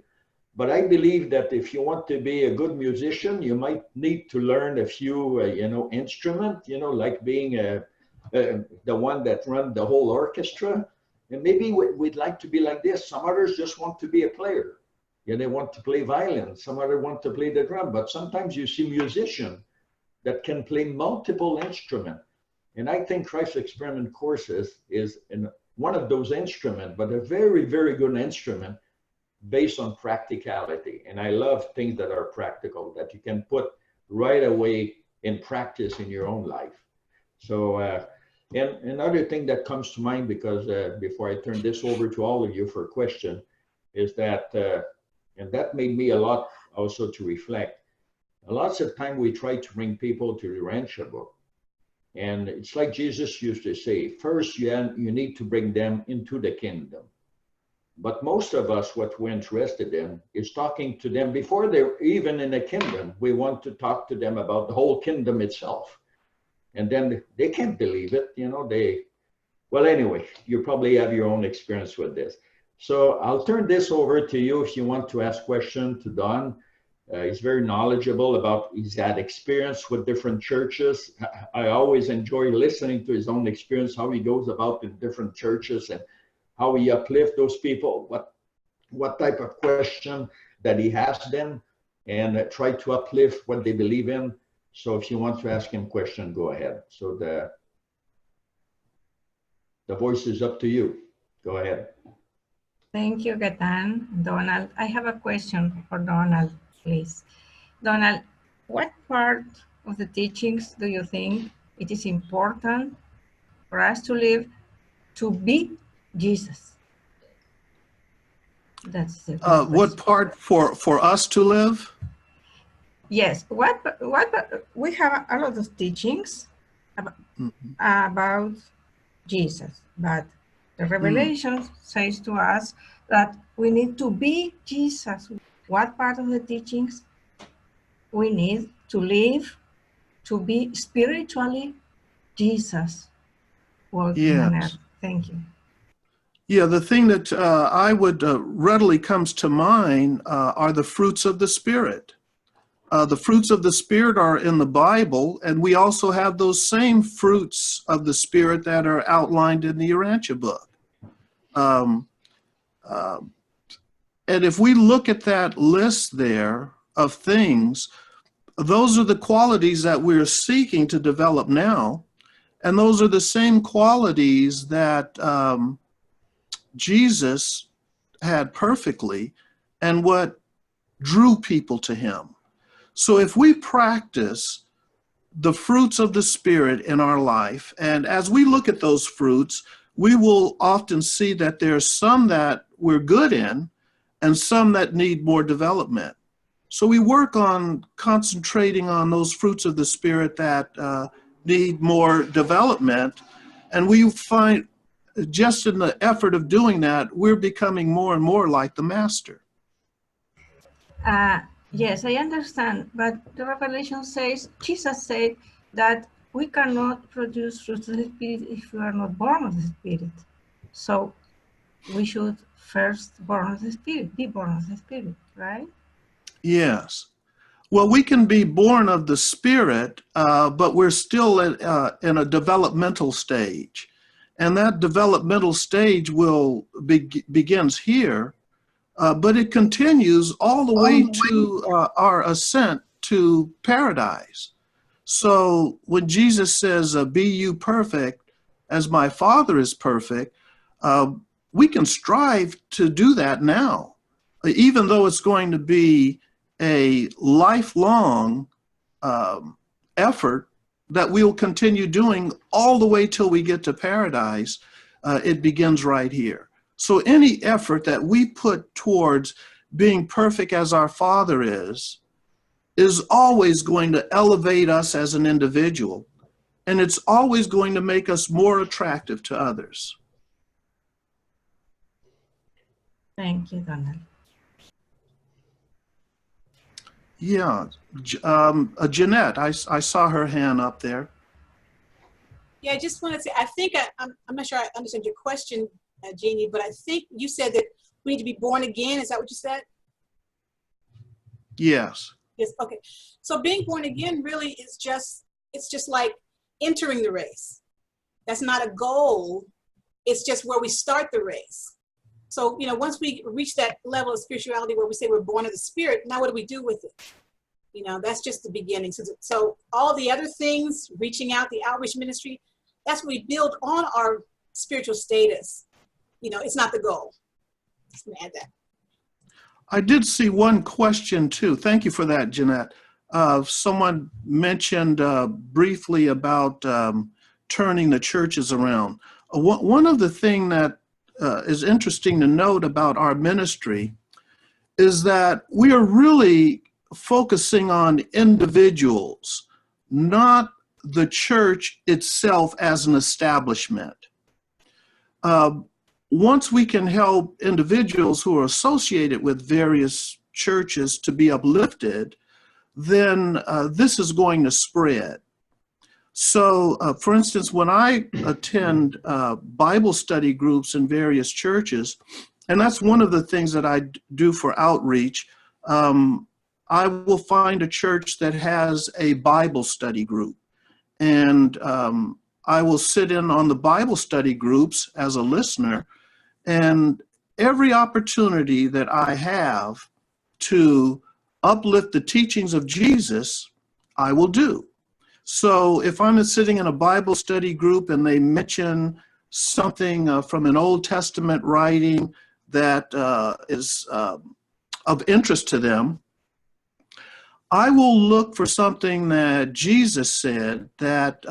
But I believe that if you want to be a good musician, you might need to learn a few, you know, instruments, you know, like being the one that runs the whole orchestra. And maybe we'd like to be like this. Some others just want to be a player. Yeah, they want to play violin. Some others want to play the drum. But sometimes you see musicians that can play multiple instruments. And I think Christ Experiment Courses is one of those instruments, but a very, very good instrument based on practicality. And I love things that are practical, that you can put right away in practice in your own life. So, and another thing that comes to mind, because before I turn this over to all of you for a question, is that, and that made me a lot also to reflect, lots of time we try to bring people to the Urantia book. And it's like Jesus used to say, first you need to bring them into the kingdom. But most of us, what we're interested in is talking to them before they're even in a kingdom. We want to talk to them about the whole kingdom itself. And then they can't believe it, you know, well, anyway, you probably have your own experience with this. So I'll turn this over to you if you want to ask questions to Don. He's very knowledgeable he's had experience with different churches. I always enjoy listening to his own experience, how he goes about in different churches and how he uplifts those people, what type of question that he asks them, and try to uplift what they believe in. So if you want to ask him a question, go ahead. So the voice is up to you. Go ahead.
Thank you, Gaétan. Donald, I have a question for Donald, please. Donald, what part of the teachings do you think it is important for us to live to be Jesus? That's the
what part for us to live?
Yes. What we have a lot of teachings about Jesus, but the Revelation says to us that we need to be Jesus. What part of the teachings we need to live to be spiritually Jesus walking on earth? Thank you.
Yeah, the thing that I would readily comes to mind are the fruits of the Spirit. The fruits of the Spirit are in the Bible, and we also have those same fruits of the Spirit that are outlined in the Urantia book. And if we look at that list there of things, those are the qualities that we're seeking to develop now. And those are the same qualities that Jesus had perfectly and what drew people to him. So if we practice the fruits of the Spirit in our life, and as we look at those fruits, we will often see that there's some that we're good in and some that need more development. So we work on concentrating on those fruits of the Spirit that need more development, and we find just in the effort of doing that, we're becoming more and more like the Master.
Yes, I understand, but the Revelation says, Jesus said that we cannot produce fruits of the Spirit if we are not born of the Spirit. So we should first born of the Spirit, be born of the Spirit, right?
Yes. Well, we can be born of the Spirit, but we're still in a developmental stage. And that developmental stage will begins here, but it continues all the way to our ascent to paradise. So when Jesus says, be you perfect as my Father is perfect, we can strive to do that now, even though it's going to be a lifelong effort that we'll continue doing all the way till we get to paradise. It begins right here. So any effort that we put towards being perfect as our Father is always going to elevate us as an individual, and it's always going to make us more attractive to others.
Thank you, Donald.
Yeah, Jeanette, I saw her hand up there.
Yeah, I just want to say, I think I'm not sure I understand your question, Jeannie, but I think you said that we need to be born again. Is that what you said?
Yes.
Yes. Okay. So being born again really is it's just like entering the race. That's not a goal. It's just where we start the race. So, once we reach that level of spirituality where we say we're born of the Spirit, now what do we do with it? That's just the beginning. So all the other things, reaching out, the outreach ministry, that's what we build on our spiritual status. It's not the goal. Just gonna add that.
I did see one question too. Thank you for that, Jeanette. Someone mentioned briefly about turning the churches around. One of the things that is interesting to note about our ministry is that we are really focusing on individuals, not the church itself as an establishment. Once we can help individuals who are associated with various churches to be uplifted, then this is going to spread. So, for instance, when I attend Bible study groups in various churches, and that's one of the things that I do for outreach, I will find a church that has a Bible study group. And I will sit in on the Bible study groups as a listener, and every opportunity that I have to uplift the teachings of Jesus, I will do. So if I'm sitting in a Bible study group and they mention something from an Old Testament writing that is of interest to them, I will look for something that Jesus said that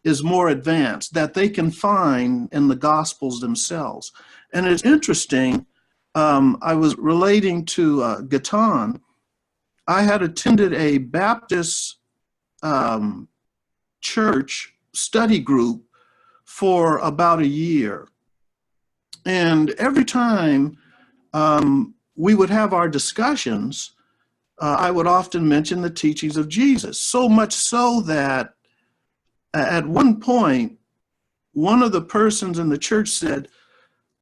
is more advanced, that they can find in the Gospels themselves. And it's interesting, I was relating to Gaétan. I had attended a Baptist church study group for about a year. And every time we would have our discussions, I would often mention the teachings of Jesus, so much so that at one point, one of the persons in the church said,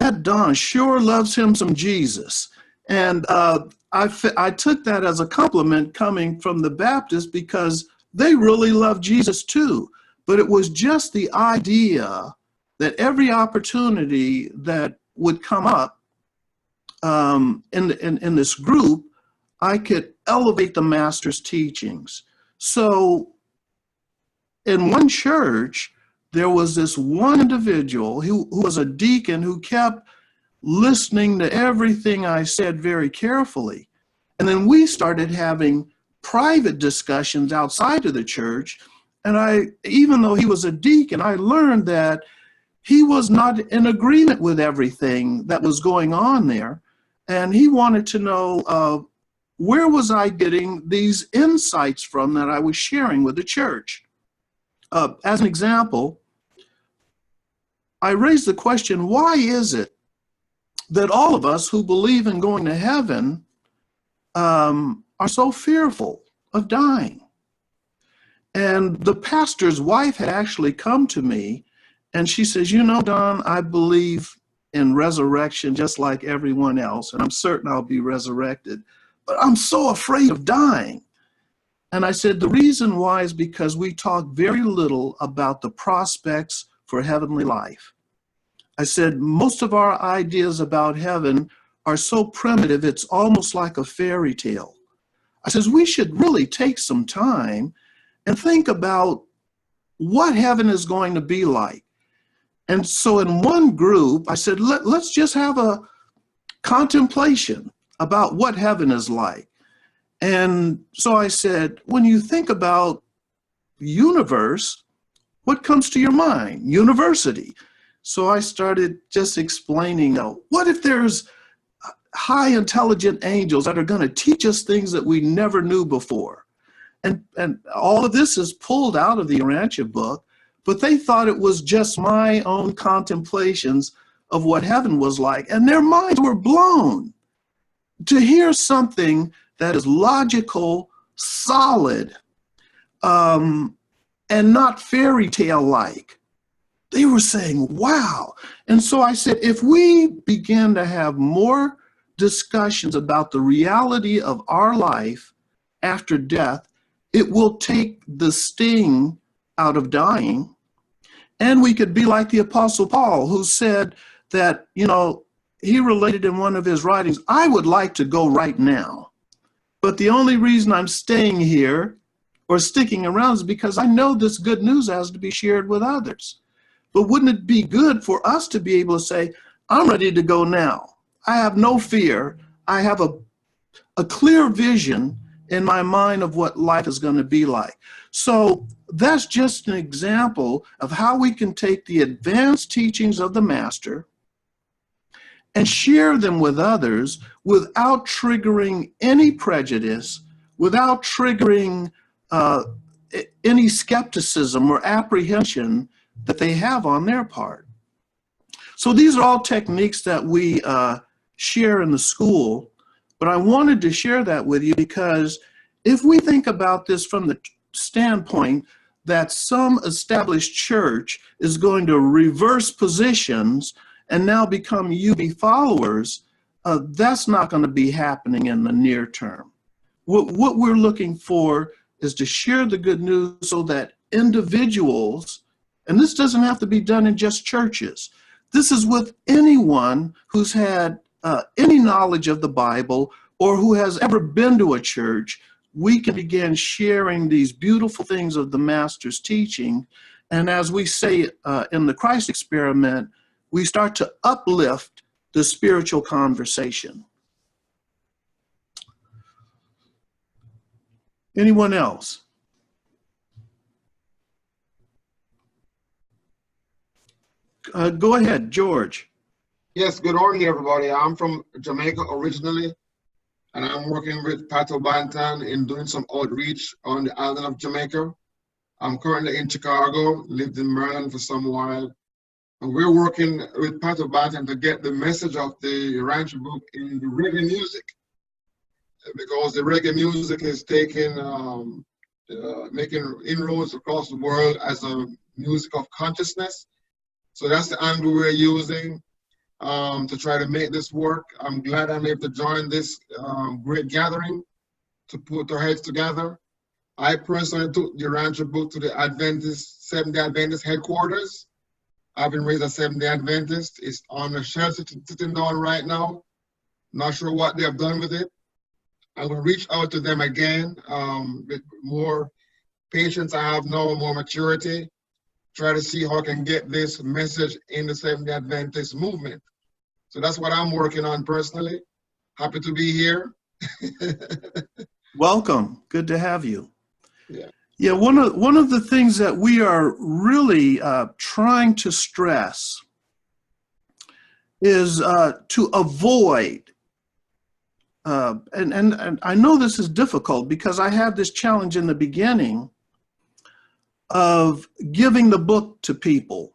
"That Don sure loves him some Jesus." And I took that as a compliment coming from the Baptists, because they really love Jesus too. But it was just the idea that every opportunity that would come up, in this group, I could elevate the master's teachings. So in one church, there was this one individual who was a deacon who kept listening to everything I said very carefully. And then we started having private discussions outside of the church. And even though he was a deacon, I learned that he was not in agreement with everything that was going on there. And he wanted to know where was I getting these insights from that I was sharing with the church. As an example, I raised the question, why is it that all of us who believe in going to heaven are so fearful of dying? And the pastor's wife had actually come to me and she says, you know, Don, I believe in resurrection just like everyone else, and I'm certain I'll be resurrected, but I'm so afraid of dying. And I said, the reason why is because we talk very little about the prospects for heavenly life. I said, most of our ideas about heaven are so primitive, it's almost like a fairy tale. I says, we should really take some time and think about what heaven is going to be like. And so in one group, I said, let's just have a contemplation about what heaven is like. And so I said, when you think about the universe, what comes to your mind? University. So I started just explaining, what if there's high intelligent angels that are going to teach us things that we never knew before? And all of this is pulled out of the Urantia book, but they thought it was just my own contemplations of what heaven was like. And their minds were blown to hear something that is logical, solid, and not fairy tale-like. They were saying, wow. And so I said, if we begin to have more discussions about the reality of our life after death, it will take the sting out of dying. And we could be like the Apostle Paul, who said that, you know, he related in one of his writings, I would like to go right now, but the only reason I'm staying here or sticking around is because I know this good news has to be shared with others. But wouldn't it be good for us to be able to say, I'm ready to go now. I have no fear. I have a clear vision in my mind of what life is going to be like. So that's just an example of how we can take the advanced teachings of the Master and share them with others without triggering any prejudice, without triggering any skepticism or apprehension that they have on their part. So these are all techniques that we share in the school, but I wanted to share that with you because if we think about this from the standpoint that some established church is going to reverse positions and now become UB followers, that's not going to be happening in the near term. What we're looking for is to share the good news so that individuals, and this doesn't have to be done in just churches, this is with anyone who's had any knowledge of the Bible or who has ever been to a church, we can begin sharing these beautiful things of the Master's teaching. And as we say in the Christ experiment, we start to uplift the spiritual conversation. Anyone else? Go ahead, George.
Yes, good morning, everybody. I'm from Jamaica originally, and I'm working with Pato Bantan in doing some outreach on the island of Jamaica. I'm currently in Chicago, lived in Maryland for some while, and we're working with Pato Bantan to get the message of the Urantia Book in the reggae music, because the reggae music is taking, making inroads across the world as a music of consciousness. So that's the angle we're using to try to make this work. I'm glad I'm able to join this great gathering to put our heads together. I personally took the Urantia Book to the Seventh-day Adventist headquarters. I've been raised a Seventh-day Adventist. It's on a shelter sitting down right now. Not sure what they have done with it. I'm going to reach out to them again with more patience I have now, more maturity. Try to see how I can get this message in the Seventh-day Adventist movement. So that's what I'm working on personally. Happy to be here.
Welcome. Good to have you.
Yeah.
Yeah, one of the things that we are really trying to stress is to avoid, and I know this is difficult because I had this challenge in the beginning of giving the book to people.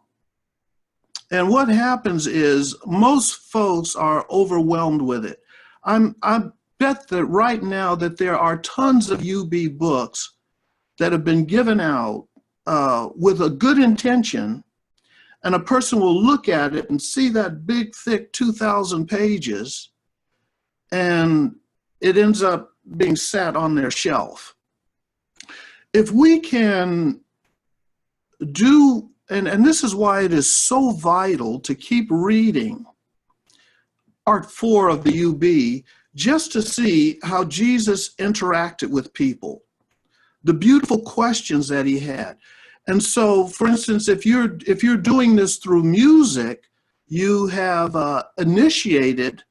And what happens is most folks are overwhelmed with it. I bet that right now that there are tons of UB books that have been given out with a good intention, and a person will look at it and see that big, thick 2,000 pages, and it ends up being sat on their shelf. If we can do, and this is why it is so vital to keep reading Part 4 of the UB, just to see how Jesus interacted with people, the beautiful questions that he had. And so, for instance, if you're doing this through music, you have initiated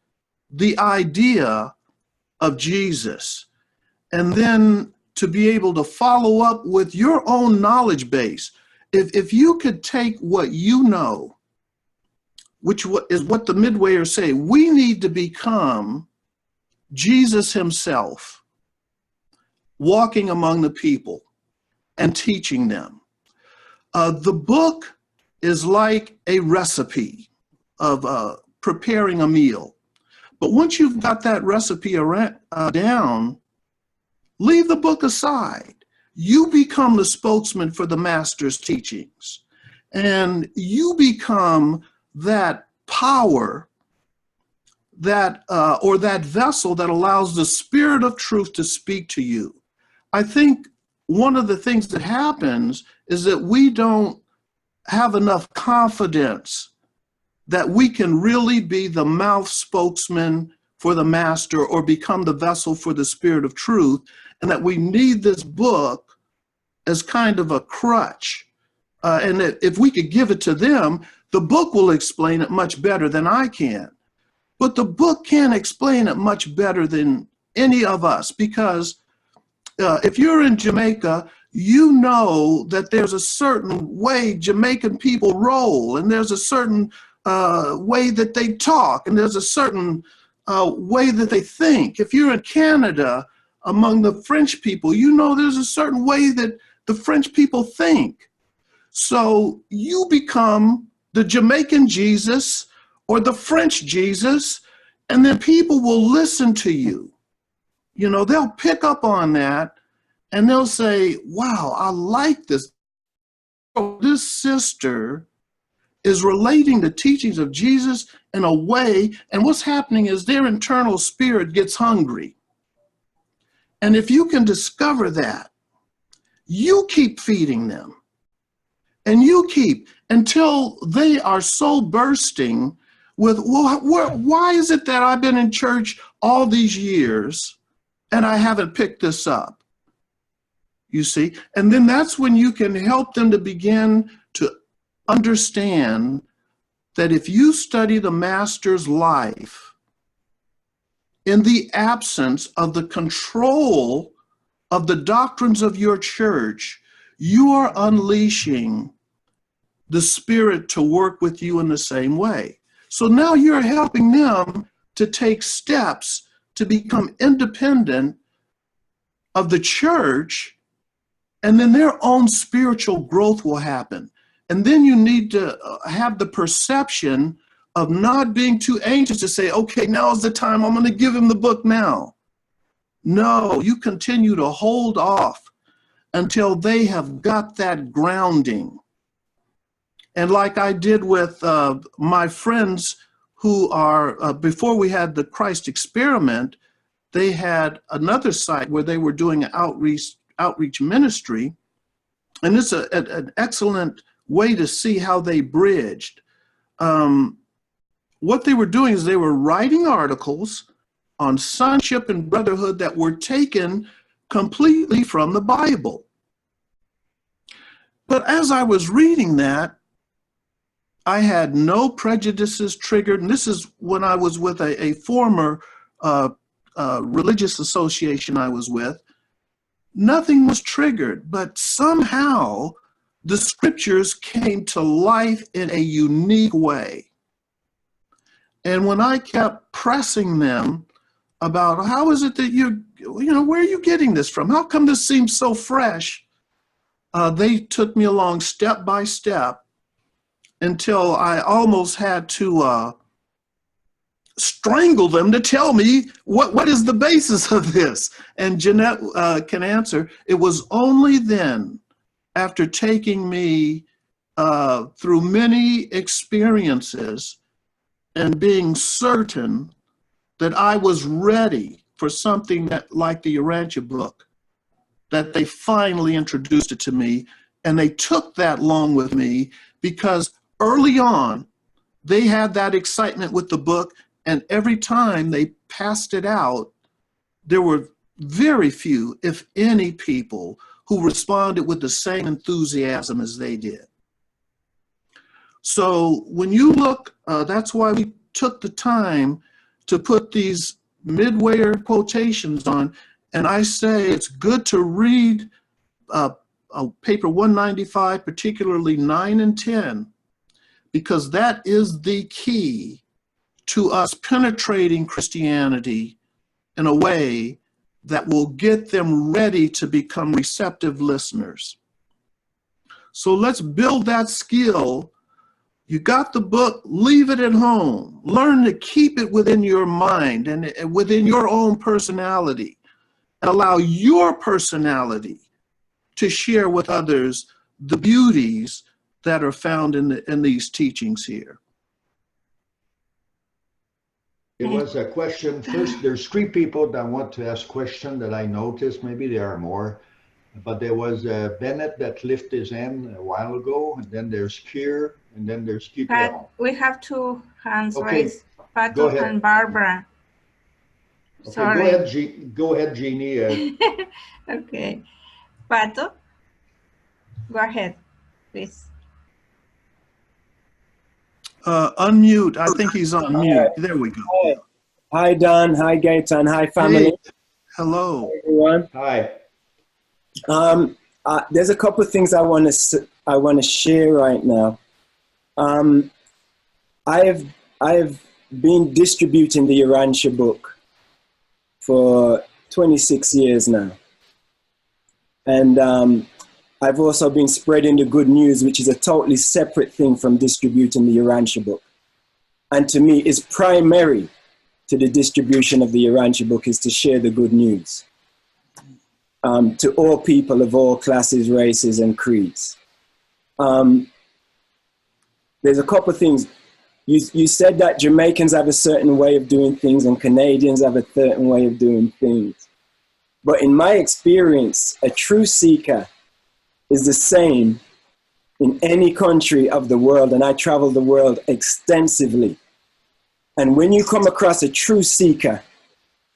the idea of Jesus. And then to be able to follow up with your own knowledge base. If you could take what you know, which is what the Midwayers say, we need to become Jesus himself, walking among the people and teaching them. The book is like a recipe of preparing a meal. But once you've got that recipe down, leave the book aside. You become the spokesman for the master's teachings. And you become that power, or that vessel that allows the Spirit of truth to speak to you. I think one of the things that happens is that we don't have enough confidence that we can really be the mouth spokesman for the master or become the vessel for the Spirit of truth, and that we need this book as kind of a crutch. And that if we could give it to them, the book will explain it much better than I can. But the book can't explain it much better than any of us, because if you're in Jamaica, you know that there's a certain way Jamaican people roll, and there's a certain way that they talk, and there's a certain way that they think. If you're in Canada, among the French people, you know there's a certain way that the French people think. So you become the Jamaican Jesus or the French Jesus, and then people will listen to you. You know, they'll pick up on that and they'll say, wow, I like this. This sister is relating the teachings of Jesus in a way, and what's happening is their internal spirit gets hungry. And if you can discover that, you keep feeding them. And you keep until they are so bursting with, well, why is it that I've been in church all these years and I haven't picked this up? You see? And then that's when you can help them to begin to understand that if you study the master's life in the absence of the control of the doctrines of your church, you are unleashing the Spirit to work with you in the same way. So now you're helping them to take steps to become independent of the church, and then their own spiritual growth will happen. And then you need to have the perception of not being too anxious to say, okay, now's the time, I'm going to give him the book now. No, you continue to hold off until they have got that grounding. And like I did with my friends who are, before we had the Christ Experiment, they had another site where they were doing an outreach ministry. And it's an excellent way to see how they bridged. What they were doing is they were writing articles on sonship and brotherhood that were taken completely from the Bible. But as I was reading that, I had no prejudices triggered. And this is when I was with a former religious association I was with. Nothing was triggered, but somehow the scriptures came to life in a unique way. And when I kept pressing them about how is it that where are you getting this from? How come this seems so fresh? They took me along step by step until I almost had to strangle them to tell me what is the basis of this. And Jeanette can answer. It was only then, after taking me through many experiences and being certain that I was ready for something that, like the Urantia book, that they finally introduced it to me. And they took that long with me because early on, they had that excitement with the book, and every time they passed it out, there were very few, if any, people who responded with the same enthusiasm as they did. So when you look, that's why we took the time to put these midway quotations on, and I say it's good to read paper 195, particularly 9 and 10, because that is the key to us penetrating Christianity in a way that will get them ready to become receptive listeners. So let's build that skill. You got the book, leave it at home. Learn to keep it within your mind and within your own personality. And allow your personality to share with others the beauties that are found in these teachings here.
It was a question. First, there's 3 people that want to ask questions that I noticed. Maybe there are more. But there was Bennett that lifted his hand a while ago. And then there's Kier. And then there's Kipel.
We have 2 hands
Okay.
raised, Pato and Barbara.
Okay,
Sorry.
go ahead, Jeannie.
Okay. Pato, go ahead, please.
Unmute. I think he's on mute. There we go.
Hi, Don. Hi, Gaétan. Hi, family.
Hey, hello.
Hi, everyone.
Hi.
There's a couple of things I want to share right now. I have been distributing the Urantia book for 26 years now, and I've also been spreading the good news, which is a totally separate thing from distributing the Urantia book. And to me, is primary to the distribution of the Urantia book is to share the good news to all people of all classes, races, and creeds. There's a couple of things. You said that Jamaicans have a certain way of doing things and Canadians have a certain way of doing things. But in my experience, a true seeker is the same in any country of the world, and I travel the world extensively. And when you come across a true seeker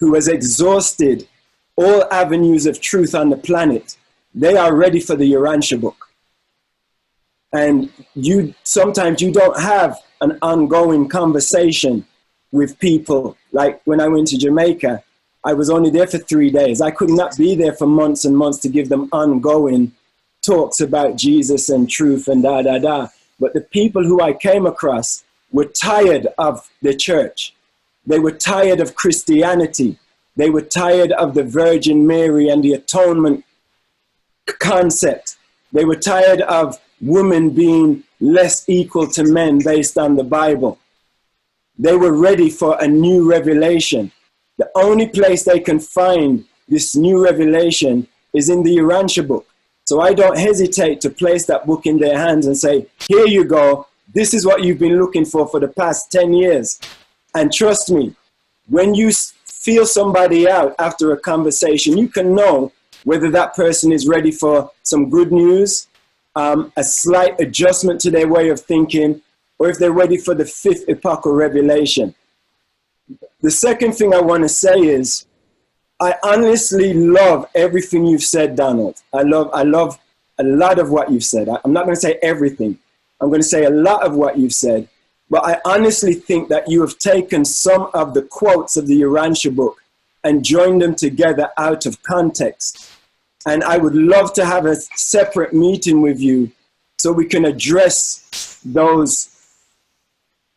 who has exhausted all avenues of truth on the planet, they are ready for the Urantia book. And sometimes you don't have an ongoing conversation with people. Like when I went to Jamaica, I was only there for 3 days. I could not be there for months and months to give them ongoing talks about Jesus and truth and da. But the people who I came across were tired of the church. They were tired of Christianity. They were tired of the Virgin Mary and the atonement concept. They were tired of women being less equal to men based on the Bible. They were ready for a new revelation. The only place they can find this new revelation is in the Urantia book. So I don't hesitate to place that book in their hands and say, here you go. This is what you've been looking for the past 10 years. And trust me, when you feel somebody out after a conversation, you can know whether that person is ready for some good news, a slight adjustment to their way of thinking, or if they're ready for the 5th epochal revelation. The second thing I want to say is, I honestly love everything you've said, Donald. I love a lot of what you've said. I'm not going to say everything. I'm going to say a lot of what you've said. But I honestly think that you have taken some of the quotes of the Urantia book and joined them together out of context. And I would love to have a separate meeting with you so we can address those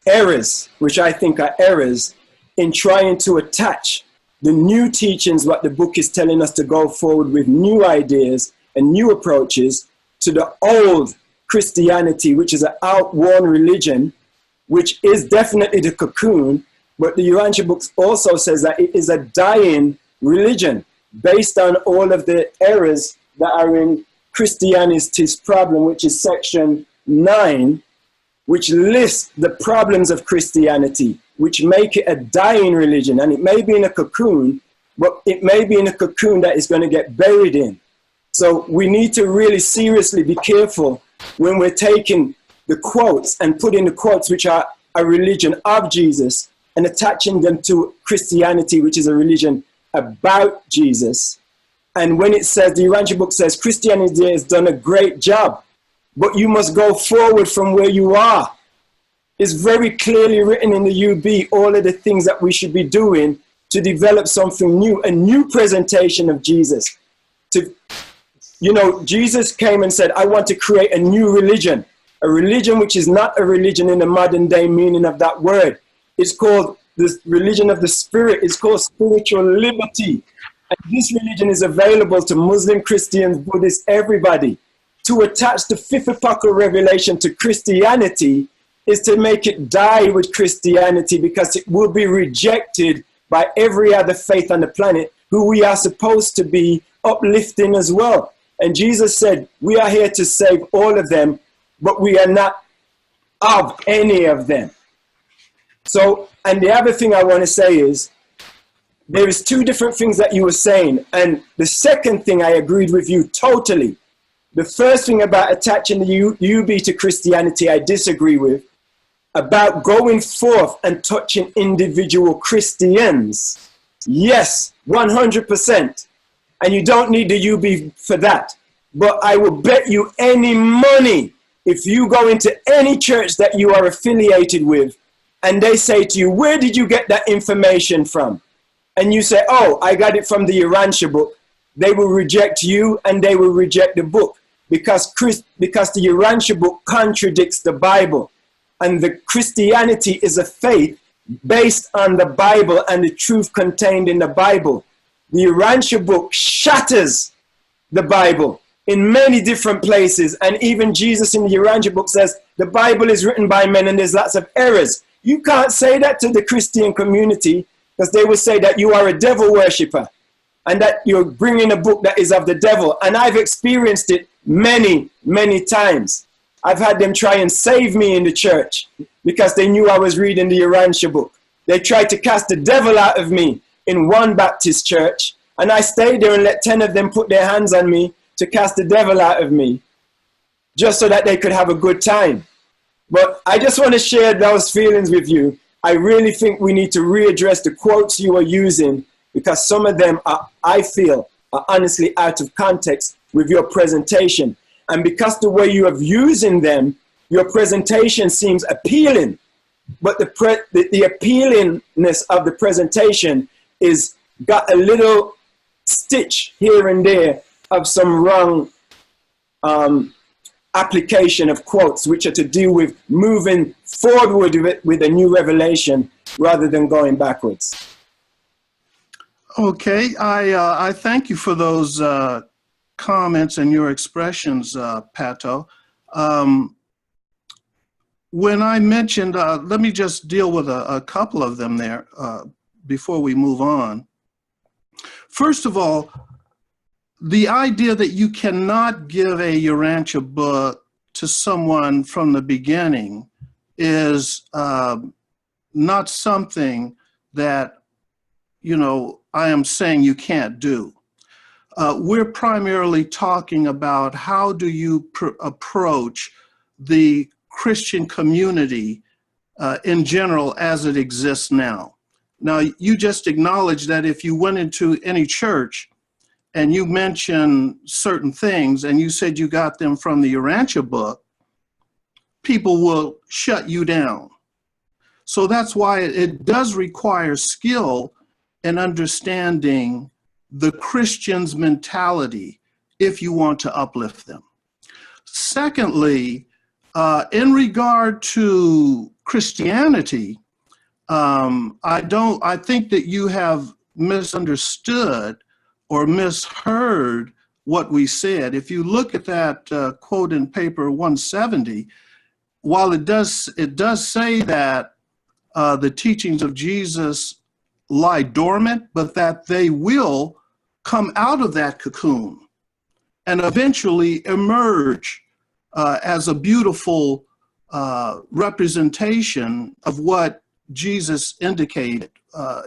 errors, which I think are errors, in trying to attach the new teachings, what the book is telling us to go forward with new ideas and new approaches, to the old Christianity, which is an outworn religion, which is definitely the cocoon, but the Urantia book also says that it is a dying religion based on all of the errors that are in Christianity's problem, which is section 9, which lists the problems of Christianity, which make it a dying religion. And it may be in a cocoon, but it may be in a cocoon that is going to get buried in. So we need to really seriously be careful when we're taking the quotes and putting the quotes, which are a religion of Jesus, and attaching them to Christianity, which is a religion about Jesus. And when it says, the Urantia book says, Christianity has done a great job, but you must go forward from where you are. It's very clearly written in the UB, all of the things that we should be doing to develop something new, a new presentation of Jesus. You know, Jesus came and said, I want to create a new religion, a religion which is not a religion in the modern day meaning of that word. It's called the religion of the Spirit. It's called spiritual liberty. And this religion is available to Muslim, Christians, Buddhists, everybody. To attach the fifth epochal revelation to Christianity is to make it die with Christianity, because it will be rejected by every other faith on the planet who we are supposed to be uplifting as well. And Jesus said, we are here to save all of them, but we are not of any of them. So, and the other thing I want to say is, there is two different things that you were saying. And the second thing I agreed with you totally. The first thing about attaching the UB to Christianity, I disagree with. About going forth and touching individual Christians. Yes, 100%. And you don't need the UB for that. But I will bet you any money, if you go into any church that you are affiliated with, and they say to you, where did you get that information from? And you say, oh, I got it from the Urantia book. They will reject you and they will reject the book, because the Urantia book contradicts the Bible. And the Christianity is a faith based on the Bible and the truth contained in the Bible. The Urantia book shatters the Bible in many different places. And even Jesus in the Urantia book says, the Bible is written by men and there's lots of errors. You can't say that to the Christian community, because they will say that you are a devil worshipper and that you're bringing a book that is of the devil. And I've experienced it many, many times. I've had them try and save me in the church because they knew I was reading the Urantia book. They tried to cast the devil out of me in one Baptist church, and I stayed there and let 10 of them put their hands on me to cast the devil out of me, just so that they could have a good time. But I just want to share those feelings with you. I really think we need to readdress the quotes you are using, because some of them are, I feel, are honestly out of context with your presentation. And because the way you have using them, your presentation seems appealing, but the appealingness of the presentation is got a little stitch here and there of some wrong application of quotes, which are to do with moving forward with a new revelation rather than going backwards.
Okay, I thank you for those comments and your expressions, Pato. When I mentioned, let me just deal with a couple of them there before we move on. First of all, the idea that you cannot give a Urantia book to someone from the beginning is not something that, you know, I am saying you can't do. We're primarily talking about how do you approach the Christian community in general as it exists now. Now, you just acknowledged that if you went into any church and you mentioned certain things and you said you got them from the Urantia book, people will shut you down. So that's why it does require skill in understanding the Christian's mentality if you want to uplift them. Secondly, in regard to Christianity, I think that you have misunderstood or misheard what we said. If you look at that quote in paper 170, while it does say that the teachings of Jesus lie dormant, but that they will come out of that cocoon and eventually emerge as a beautiful representation of what Jesus indicated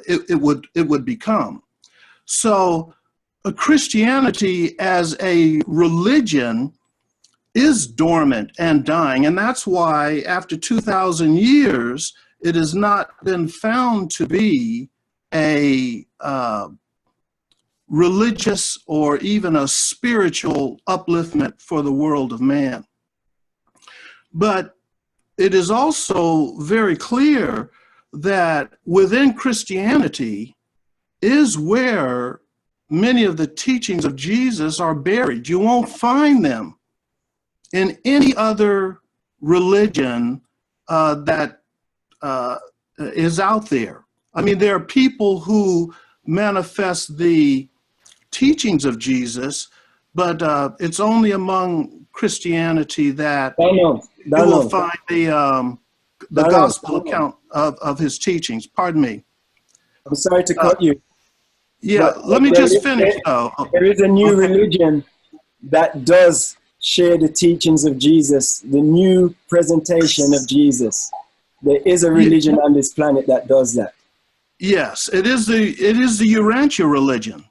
it would become. So Christianity as a religion is dormant and dying, and that's why after 2,000 years, it has not been found to be a religious or even a spiritual upliftment for the world of man. But it is also very clear that within Christianity is where many of the teachings of Jesus are buried. You won't find them in any other religion that is out there. I mean, there are people who manifest the teachings of Jesus, but it's only among Christianity that you will find the gospel account of his teachings. Pardon me.
I'm sorry to cut you.
Yeah, let me just finish though.
There is a new religion that does share the teachings of Jesus, the new presentation of Jesus. There is a religion on this planet that does that.
Yes, it is the Urantia religion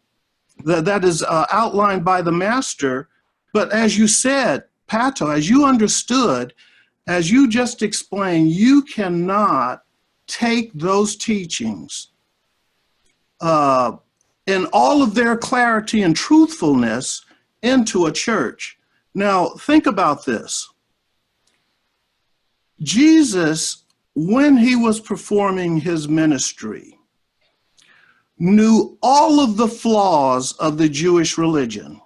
that is outlined by the master. But as you said, Pato, as you understood, as you just explained, you cannot take those teachings in all of their clarity and truthfulness into a church. Now, think about this. Jesus, when he was performing his ministry, knew all of the flaws of the Jewish religion.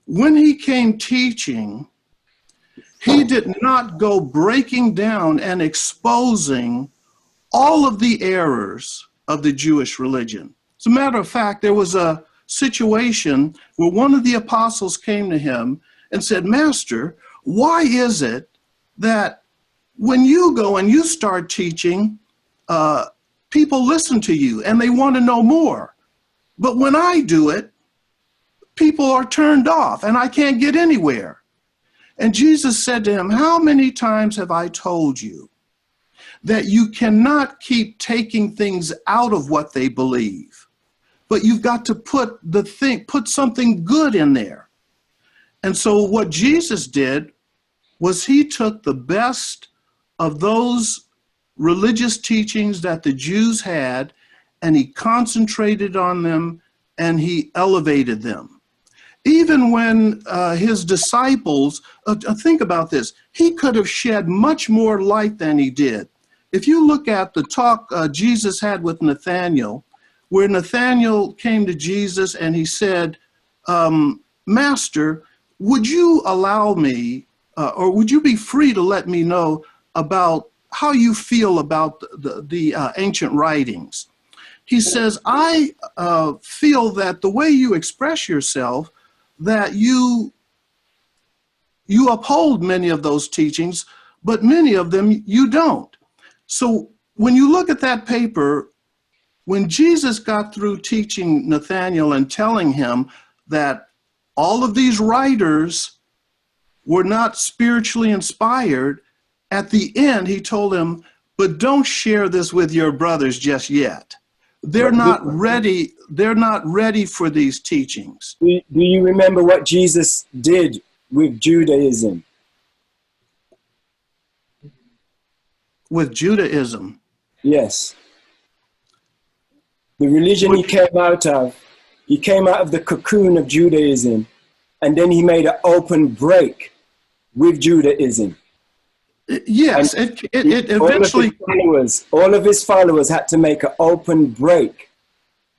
When he came teaching, he did not go breaking down and exposing all of the errors of the Jewish religion. As a matter of fact, there was a situation where one of the apostles came to him and said, "Master, why is it that when you go and you start teaching, people listen to you and they want to know more? But when I do it, people are turned off and I can't get anywhere." And Jesus said to him, "How many times have I told you that you cannot keep taking things out of what they believe, but you've got to put something good in there?" And so what Jesus did was he took the best of those religious teachings that the Jews had, and he concentrated on them and he elevated them. Even when his disciples, think about this, he could have shed much more light than he did. If you look at the talk Jesus had with Nathanael, where Nathanael came to Jesus and he said, "Master, would you allow me, or would you be free to let me know about how you feel about the ancient writings?" He says, "I feel that the way you express yourself, that you uphold many of those teachings, but many of them you don't." So when you look at that paper, when Jesus got through teaching Nathanael and telling him that all of these writers were not spiritually inspired, at the end he told him, "But don't share this with your brothers just yet. They're not ready. They're not ready for these teachings."
Do you remember what Jesus did with Judaism?
With Judaism?
Yes. The religion he came out of the cocoon of Judaism, and then he made an open break with Judaism.
Yes, it eventually.
All of his followers had to make an open break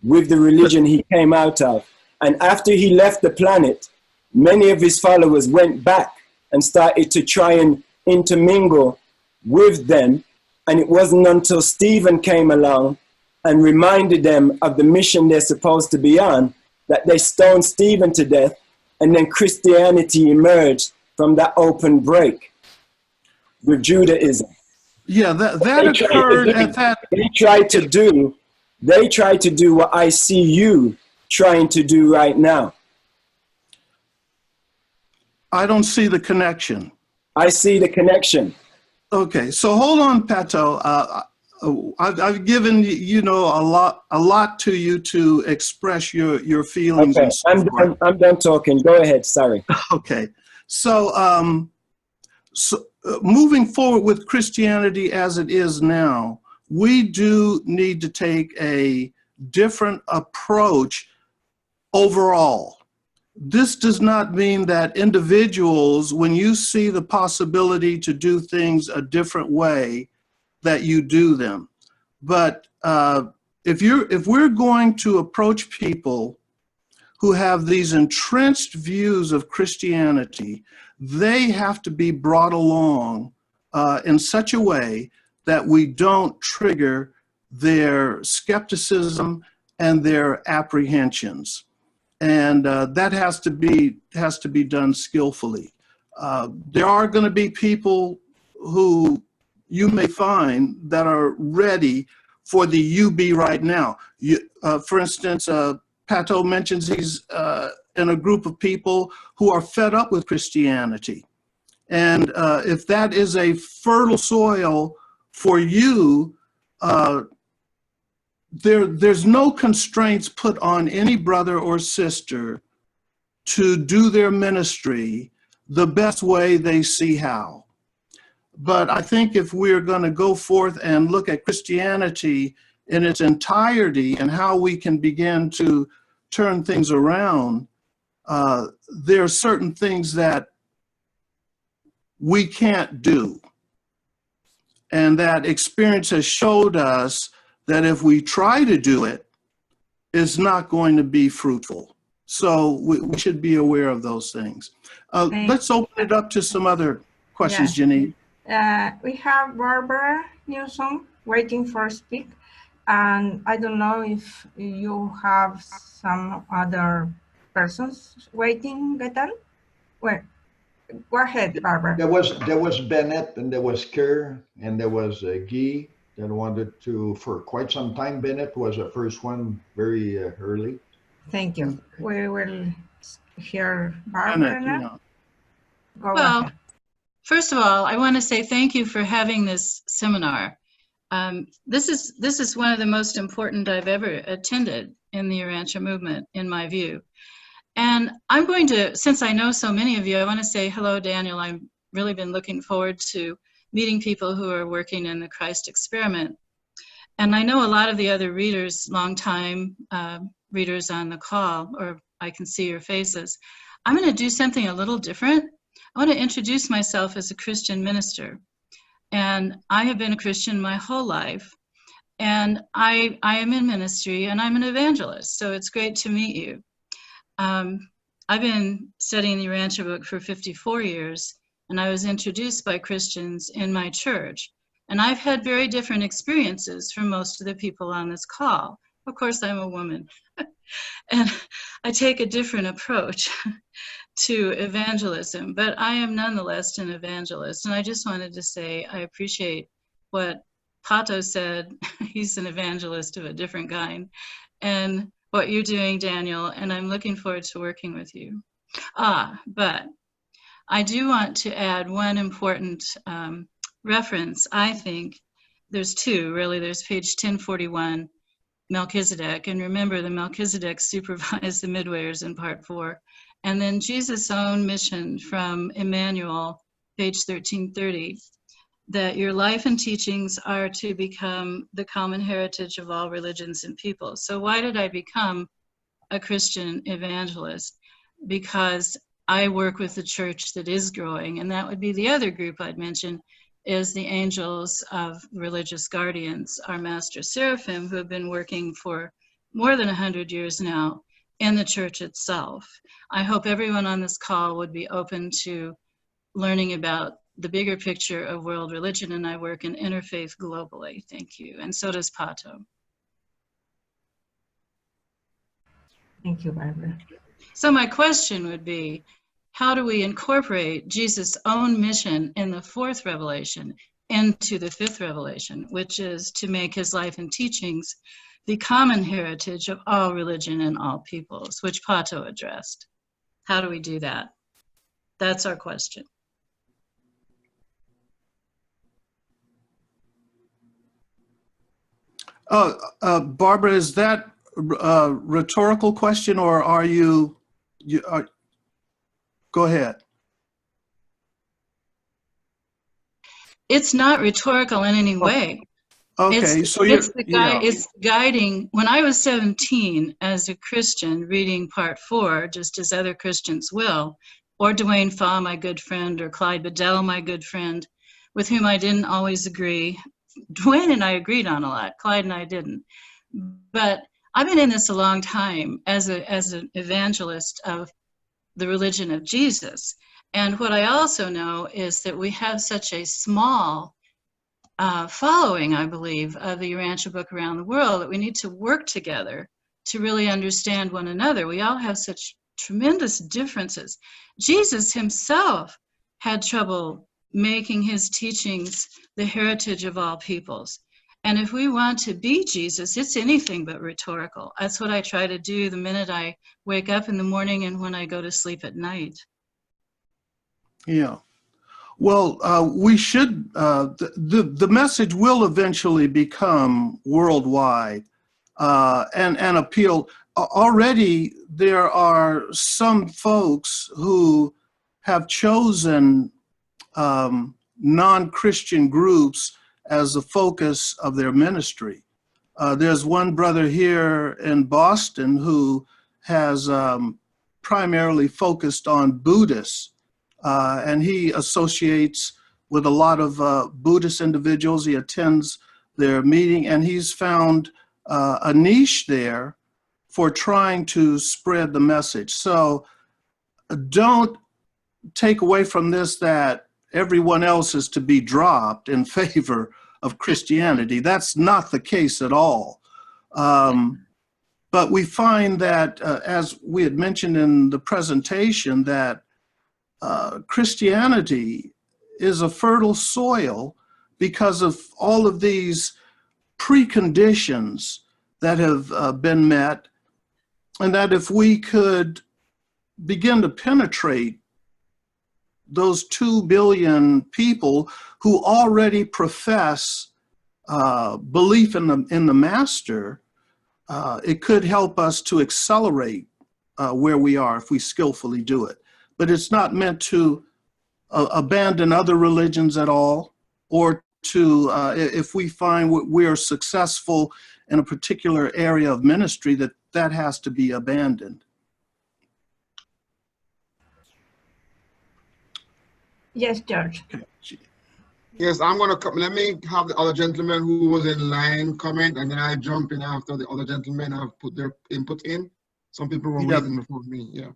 with the religion he came out of. And after he left the planet, many of his followers went back and started to try and intermingle with them. And it wasn't until Stephen came along and reminded them of the mission they're supposed to be on that they stoned Stephen to death, and then Christianity emerged from that open break with Judaism.
Yeah, that occurred at that.
They tried to do what I see you trying to do right now.
I don't see the connection.
I see the connection.
Okay, so hold on, Pato. I've given a lot to you to express your feelings.
Okay,
and so forth.
I'm done talking. Go ahead. Sorry.
Okay, so moving forward with Christianity as it is now, we do need to take a different approach overall. This does not mean that individuals, when you see the possibility to do things a different way, that you do them. But if we're going to approach people who have these entrenched views of Christianity, they have to be brought along in such a way that we don't trigger their skepticism and their apprehensions. And that has to be done skillfully. There are going to be people who you may find that are ready for the you be right now. For instance, Pato mentions he's in a group of people who are fed up with Christianity. And if that is a fertile soil for you, there's no constraints put on any brother or sister to do their ministry the best way they see how. But I think if we're going to go forth and look at Christianity in its entirety and how we can begin to turn things around, there are certain things that we can't do. And that experience has showed us that if we try to do it, it's not going to be fruitful. So we should be aware of those things. Let's open it up to some other questions, Janine.
We have Barbara Newsom waiting for speak. And I don't know if you have some other persons waiting, Gaétan? Well, go ahead, Barbara.
There was Bennett, and there was Kerr, and there was Guy that wanted to, for quite some time. Bennett was the first one very early.
Thank you. We will hear Barbara now. Go ahead.
First of all, I want to say thank you for having this seminar. This is one of the most important I've ever attended in the Urantia movement, in my view. And I'm going to, since I know so many of you, I want to say hello, Daniel. I've really been looking forward to meeting people who are working in the Christ experiment. And I know a lot of the other readers, long-time readers on the call, or I can see your faces. I'm going to do something a little different. I want to introduce myself as a Christian minister. And I have been a Christian my whole life. And I am in ministry, and I'm an evangelist. So it's great to meet you. I've been studying the Urantia Book for 54 years, and I was introduced by Christians in my church. And I've had very different experiences from most of the people on this call. Of course, I'm a woman. And I take a different approach to evangelism, but I am nonetheless an evangelist. And I just wanted to say I appreciate what Pato said. He's an evangelist of a different kind. And what you're doing, Daniel, and I'm looking forward to working with you. But I do want to add one important reference. I think there's two, really. There's page 1041, Melchizedek. And remember, the Melchizedek supervised the midwayers in part 4. And then Jesus' own mission from Emmanuel, page 1330. that your life and teachings are to become the common heritage of all religions and peoples. So why did I become a Christian evangelist? Because I work with the church that is growing, and that would be the other group I'd mention, is the angels of religious guardians, our Master Seraphim, who have been working for more than 100 years now in the church itself. I hope everyone on this call would be open to learning about the bigger picture of world religion, and I work in interfaith globally. Thank you. And so does Pato.
Thank you, Barbara.
So my question would be, how do we incorporate Jesus' own mission in the fourth revelation into the fifth revelation, which is to make his life and teachings the common heritage of all religion and all peoples, which Pato addressed? How do we do that? That's our question.
Barbara, is that a rhetorical question, or are you go ahead.
It's not rhetorical in any way.
Okay,
It's guiding. When I was 17 as a Christian, reading part 4, just as other Christians will, or Dwayne Faw, my good friend, or Clyde Bedell, my good friend, with whom I didn't always agree. Dwayne and I agreed on a lot. Clyde and I didn't. But I've been in this a long time as an evangelist of the religion of Jesus. And what I also know is that we have such a small following, I believe, of the Urantia Book around the world that we need to work together to really understand one another. We all have such tremendous differences. Jesus himself had trouble making his teachings the heritage of all peoples. And if we want to be Jesus, it's anything but rhetorical. That's what I try to do the minute I wake up in the morning and when I go to sleep at night.
Yeah. Well, we should, the message will eventually become worldwide and appeal. Already there are some folks who have chosen non-Christian groups as the focus of their ministry. There's one brother here in Boston who has primarily focused on Buddhists, and he associates with a lot of Buddhist individuals. He attends their meeting, and he's found a niche there for trying to spread the message. So don't take away from this that everyone else is to be dropped in favor of Christianity. That's not the case at all. But we find that, as we had mentioned in the presentation, that Christianity is a fertile soil because of all of these preconditions that have been met, and that if we could begin to penetrate those 2 billion people who already profess belief in the Master, it could help us to accelerate where we are if we skillfully do it. But it's not meant to abandon other religions at all, or to, if we find we are successful in a particular area of ministry, that has to be abandoned.
Yes, George.
Yes, I'm going to come. Let me have the other gentleman who was in line comment, and then I jump in after the other gentlemen have put their input in. Some people were waiting before me. Yeah.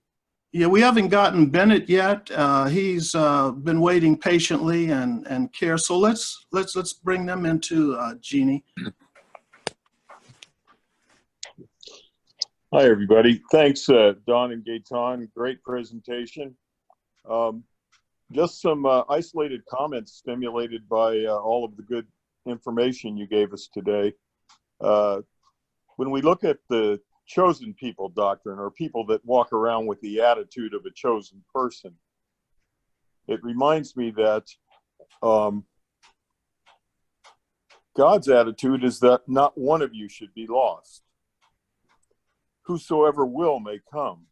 Yeah, we haven't gotten Bennett yet. He's been waiting patiently and care. So let's bring them into Jeannie.
Hi, everybody. Thanks, Don and Gaétan. Great presentation. Just some isolated comments stimulated by all of the good information you gave us today. When we look at the chosen people doctrine, or people that walk around with the attitude of a chosen person, it reminds me that God's attitude is that not one of you should be lost. Whosoever will may come.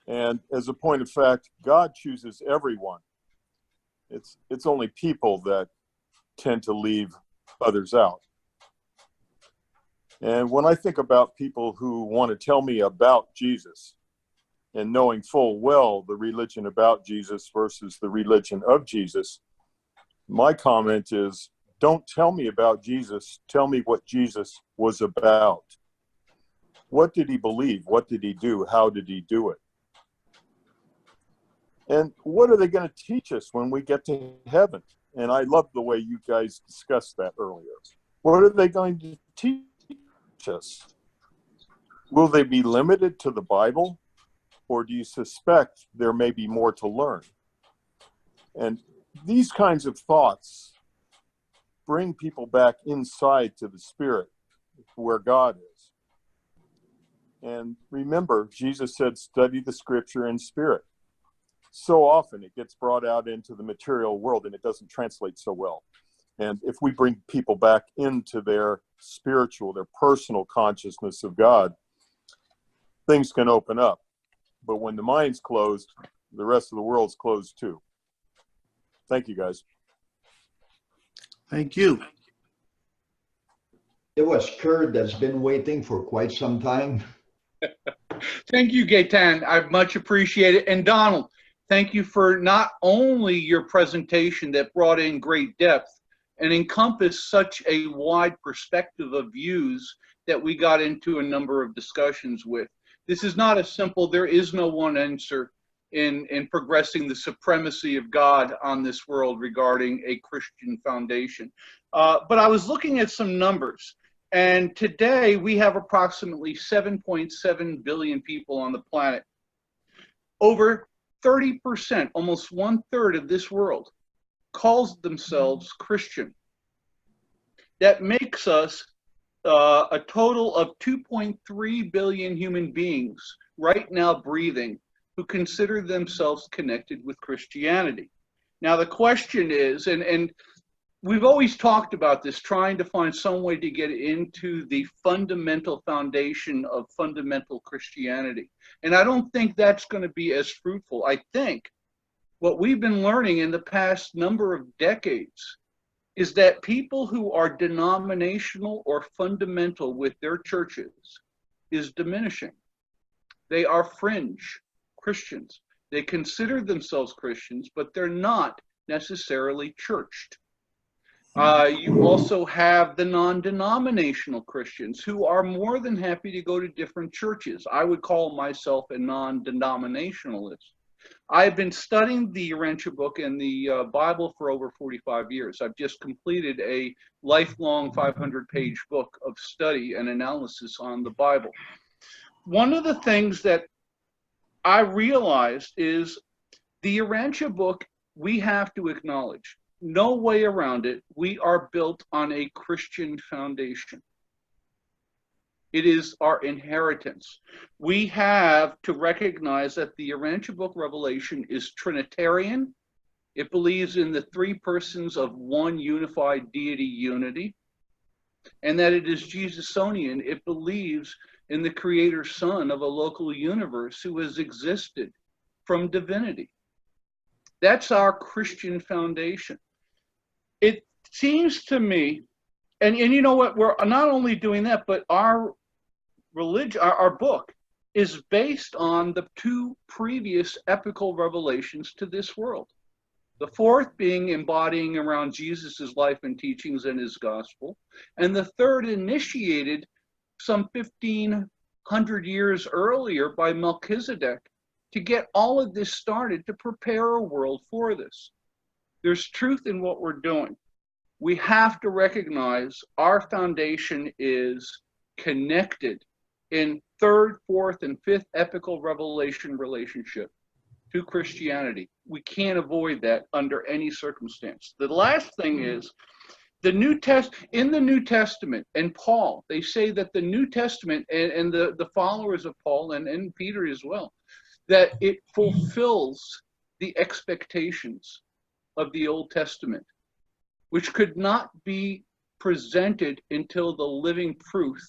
And as a point of fact, God chooses everyone. It's only people that tend to leave others out. And when I think about people who want to tell me about Jesus, and knowing full well the religion about Jesus versus the religion of Jesus, my comment is, don't tell me about Jesus. Tell me what Jesus was about. What did he believe? What did he do? How did he do it? And what are they going to teach us when we get to heaven? And I love the way you guys discussed that earlier. What are they going to teach us? Will they be limited to the Bible? Or do you suspect there may be more to learn? And these kinds of thoughts bring people back inside to the Spirit, where God is. And remember, Jesus said, study the Scripture in spirit. So often it gets brought out into the material world and it doesn't translate so well. And if we bring people back into their spiritual, their personal consciousness of God, things can open up. But when the mind's closed, the rest of the world's closed too. Thank you, guys.
Thank you.
It was Kurt that's been waiting for quite some time.
Thank you, Gaétan. I much appreciate it. And Donald, thank you for not only your presentation that brought in great depth and encompassed such a wide perspective of views that we got into a number of discussions with. This is not a simple, there is no one answer in progressing the supremacy of God on this world regarding a Christian foundation. But I was looking at some numbers, and today we have approximately 7.7 billion people on the planet. Over 30%, almost 1/3 of this world, calls themselves Christian. That makes us a total of 2.3 billion human beings right now breathing who consider themselves connected with Christianity. Now the question is, and we've always talked about this, trying to find some way to get into the fundamental foundation of fundamental Christianity. And I don't think that's going to be as fruitful. I think what we've been learning in the past number of decades is that people who are denominational or fundamental with their churches is diminishing. They are fringe Christians. They consider themselves Christians, but they're not necessarily churched. You also have the non-denominational Christians who are more than happy to go to different churches. I would call myself a non-denominationalist. I've been studying the Urantia Book and the Bible for over 45 years. I've just completed a lifelong 500-page book of study and analysis on the Bible. One of the things that I realized is the Urantia Book, we have to acknowledge, no way around it, we are built on a Christian foundation. It is our inheritance. We have to recognize that the Urantia Book Revelation is Trinitarian. It believes in the three persons of one unified deity unity, and that it is Jesusonian. It believes in the Creator Son of a local universe who has existed from divinity. That's our Christian foundation. It seems to me, and you know what, we're not only doing that, but our religion, our book is based on the two previous epical revelations to this world. The fourth being embodying around Jesus's life and teachings and his gospel, and the third initiated some 1,500 years earlier by Melchizedek to get all of this started to prepare a world for this. There's truth in what we're doing. We have to recognize our foundation is connected in third, fourth, and fifth epical revelation relationship to Christianity. We can't avoid that under any circumstance. The last thing is in the New Testament, and Paul, they say that the New Testament and the followers of Paul and Peter as well, that it fulfills the expectations of the Old Testament, which could not be presented until the living proof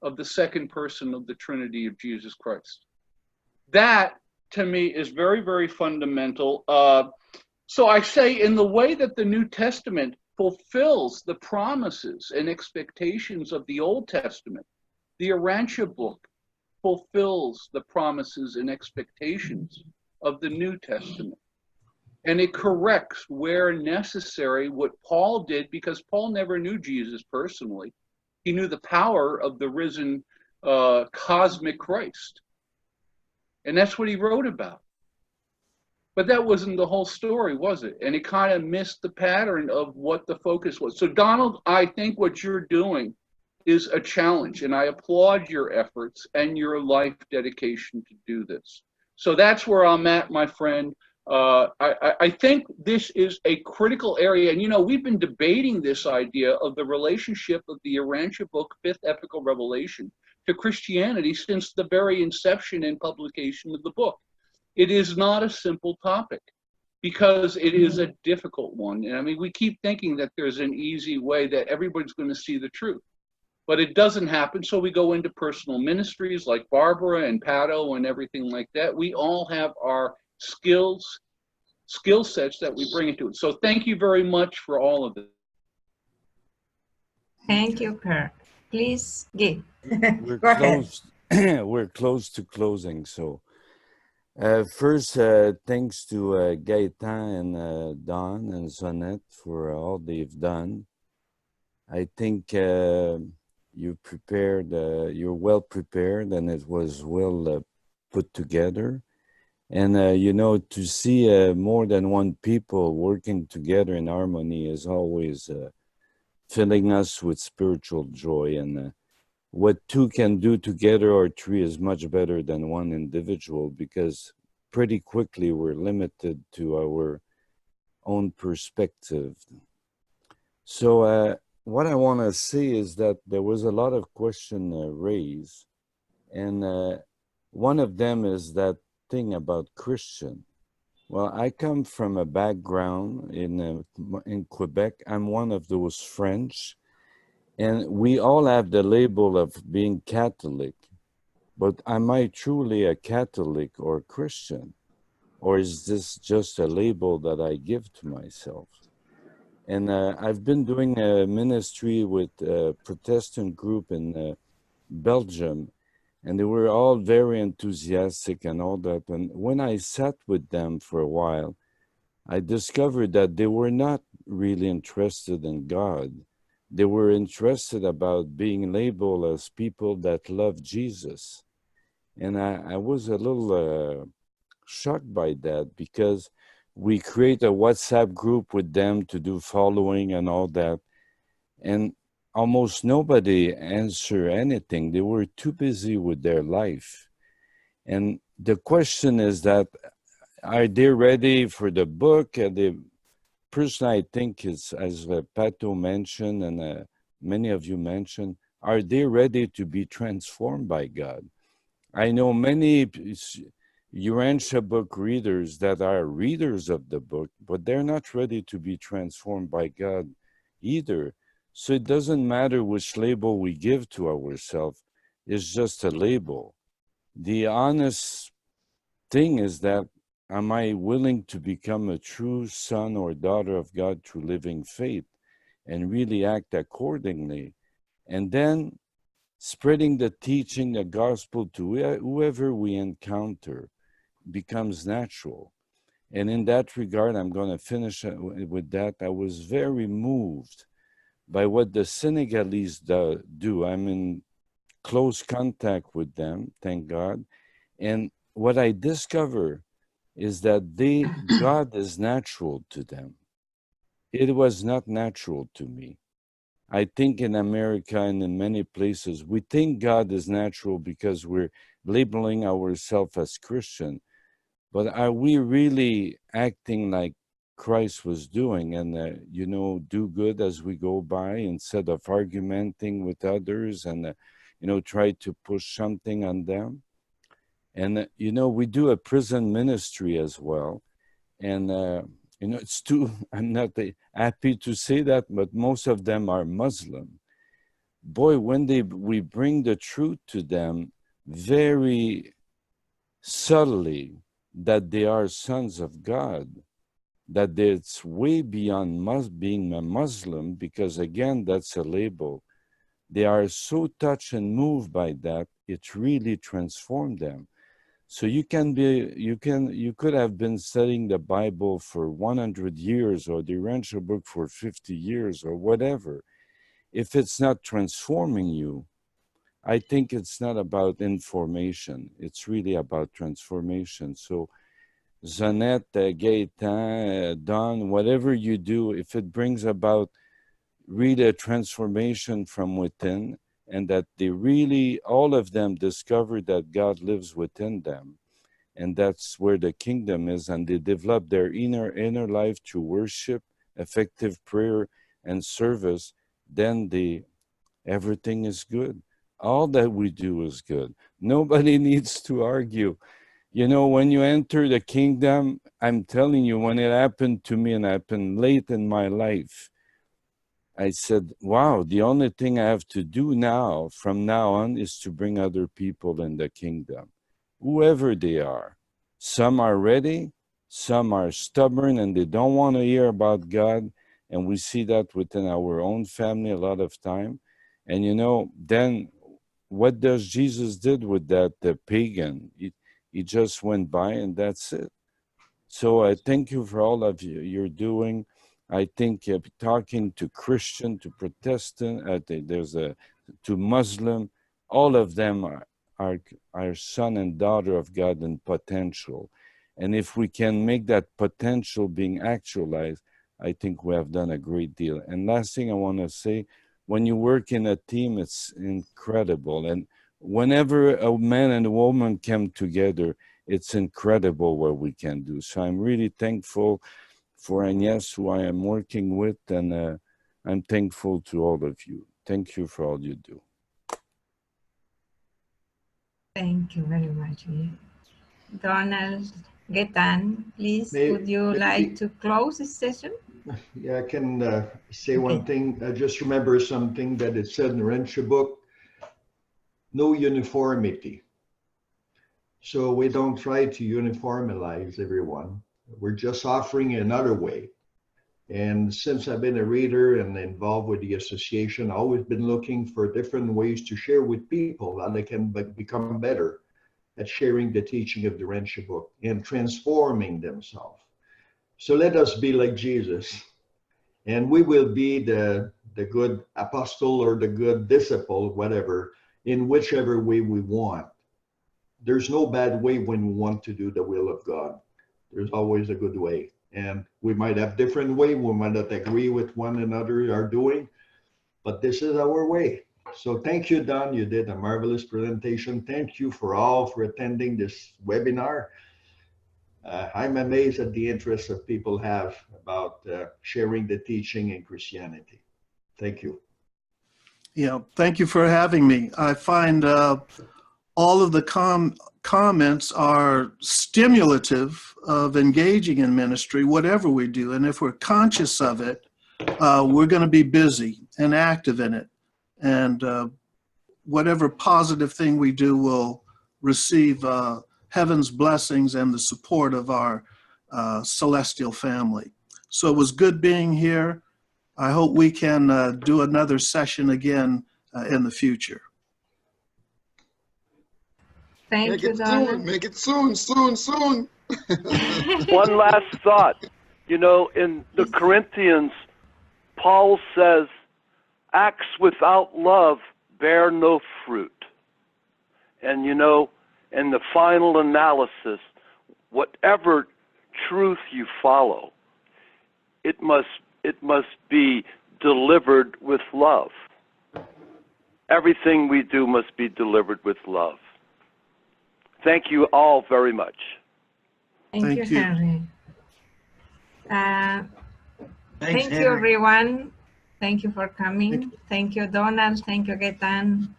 of the second person of the Trinity of Jesus Christ. That, to me, is very, very fundamental. So I say, in the way that the New Testament fulfills the promises and expectations of the Old Testament. The Urantia Book fulfills the promises and expectations of the New Testament. And it corrects where necessary what Paul did, because Paul never knew Jesus personally. He knew the power of the risen cosmic Christ. And that's what he wrote about. But that wasn't the whole story, was it? And it kind of missed the pattern of what the focus was. So Donald, I think what you're doing is a challenge, and I applaud your efforts and your life dedication to do this. So that's where I'm at, my friend. I think this is a critical area. And, you know, we've been debating this idea of the relationship of the Urantia Book, Fifth Epical Revelation, to Christianity since the very inception and publication of the book. It is not a simple topic because it is a difficult one. And I mean, we keep thinking that there's an easy way that everybody's going to see the truth, but it doesn't happen. So we go into personal ministries like Barbara and Pato and everything like that. We all have our skill sets that we bring into it. So thank you very much for all of it.
Thank you, Per. Please, Guy.
We're
Go ahead.
close. We're close to closing. So first, thanks to Gaétan and Don and Sonette for all they've done. I think you prepared. You're well prepared, and it was well put together. And you know, to see more than one people working together in harmony is always filling us with spiritual joy. And what two can do together or three is much better than one individual, because pretty quickly we're limited to our own perspective. So what I want to say is that there was a lot of questions raised, and one of them is that thing about Christian. Well, I come from a background in Quebec. I'm one of those French, and we all have the label of being Catholic. But am I truly a Catholic or Christian? Or is this just a label that I give to myself? And I've been doing a ministry with a Protestant group in Belgium, and they were all very enthusiastic and all that. And when I sat with them for a while, I discovered that they were not really interested in God. They were interested about being labeled as people that love Jesus. And I was a little shocked by that, because we create a WhatsApp group with them to do following and all that. And almost nobody answered anything. They were too busy with their life. And the question is that, are they ready for the book? The person, I think, is, as Pato mentioned and many of you mentioned, are they ready to be transformed by God? I know many Urantia Book readers that are readers of the book, but they're not ready to be transformed by God either. So it doesn't matter which label we give to ourselves, it's just a label. The honest thing is that, am I willing to become a true son or daughter of God through living faith and really act accordingly? And then spreading the teaching, the gospel to whoever we encounter becomes natural. And in that regard, I'm going to finish with that. I was very moved by what the Senegalese do. I'm in close contact with them, thank God. And what I discover is that God is natural to them. It was not natural to me. I think in America and in many places, we think God is natural because we're labeling ourselves as Christian. But are we really acting like Christ was doing, and you know, do good as we go by instead of argumenting with others and you know, try to push something on them? And you know, we do a prison ministry as well, and you know, it's too, I'm not happy to say that, but most of them are Muslim. Boy, when we bring the truth to them very subtly, that they are sons of God, that it's way beyond being a Muslim, because again, that's a label. They are so touched and moved by that, it really transformed them. So you could have been studying the Bible for 100 years or the Urantia Book for 50 years or whatever. If it's not transforming you, I think it's not about information. It's really about transformation. So Zonette, Gaétan, Don, whatever you do, if it brings about really a transformation from within, and that they really, all of them discover that God lives within them, and that's where the kingdom is, and they develop their inner life through worship, effective prayer, and service, then everything is good. All that we do is good. Nobody needs to argue. You know, when you enter the kingdom, I'm telling you, when it happened to me, and happened late in my life, I said, wow, the only thing I have to do now, from now on, is to bring other people in the kingdom, whoever they are. Some are ready, some are stubborn, and they don't want to hear about God. And we see that within our own family a lot of time. And you know, then what does Jesus did with that, the pagan? He just went by, and that's it. So I thank you for all of you're doing. I think talking to Christian, to Protestant, to Muslim, all of them are son and daughter of God in potential. And if we can make that potential being actualized, I think we have done a great deal. And last thing I want to say, when you work in a team, it's incredible. And whenever a man and a woman come together, it's incredible what we can do. So I'm really thankful for Agnes, who I am working with, and I'm thankful to all of you. Thank you for all you do.
Thank you very much. Donald, Gaétan, please, would you like to close this session?
Yeah, I can say one thing. I just remember something that it said in the Urantia Book, no uniformity. So we don't try to uniformize everyone. We're just offering another way. And since I've been a reader and involved with the association, I've always been looking for different ways to share with people how they can become better at sharing the teaching of the Urantia Book and transforming themselves. So let us be like Jesus, and we will be the good apostle or the good disciple, whatever, in whichever way we want. There's no bad way when we want to do the will of God. There's always a good way. And we might have different way, we might not agree with one another are doing, but this is our way. So thank you, Don. You did a marvelous presentation. Thank you for attending this webinar. I'm amazed at the interest that people have about sharing the teaching in Christianity. Thank you.
Yeah, thank you for having me. I find all of the comments are stimulative of engaging in ministry, whatever we do. And if we're conscious of it, we're going to be busy and active in it. And whatever positive thing we do will receive heaven's blessings and the support of our celestial family. So it was good being here. I hope we can do another session again in the future.
Thank you, Donald.
Make it soon.
One last thought. You know, in the Corinthians, Paul says, acts without love bear no fruit. And you know, in the final analysis, whatever truth you follow, it must be delivered with love. Everything we do must be delivered with love. Thank you all very much.
Thank you, Henry. Thank you, everyone. Thank you for coming. Thank you, Donald. Thank you, Gaétan.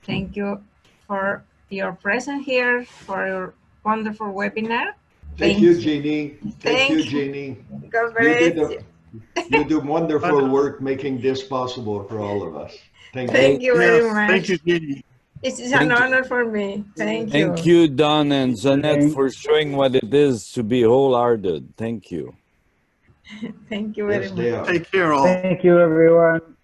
Thank you for your presence here, for your wonderful webinar.
Thank you, Jeannie. Thank you, Jeannie. You do wonderful work making this possible for all of us.
Thank you very much.
Thank you, Jeannie.
It is an honor for me. Thank you.
Thank you, Don and Zonette, for showing what it is to be wholehearted. Thank you.
Thank you very
Yes,
much.
they are.
Take care all.
Thank you, everyone.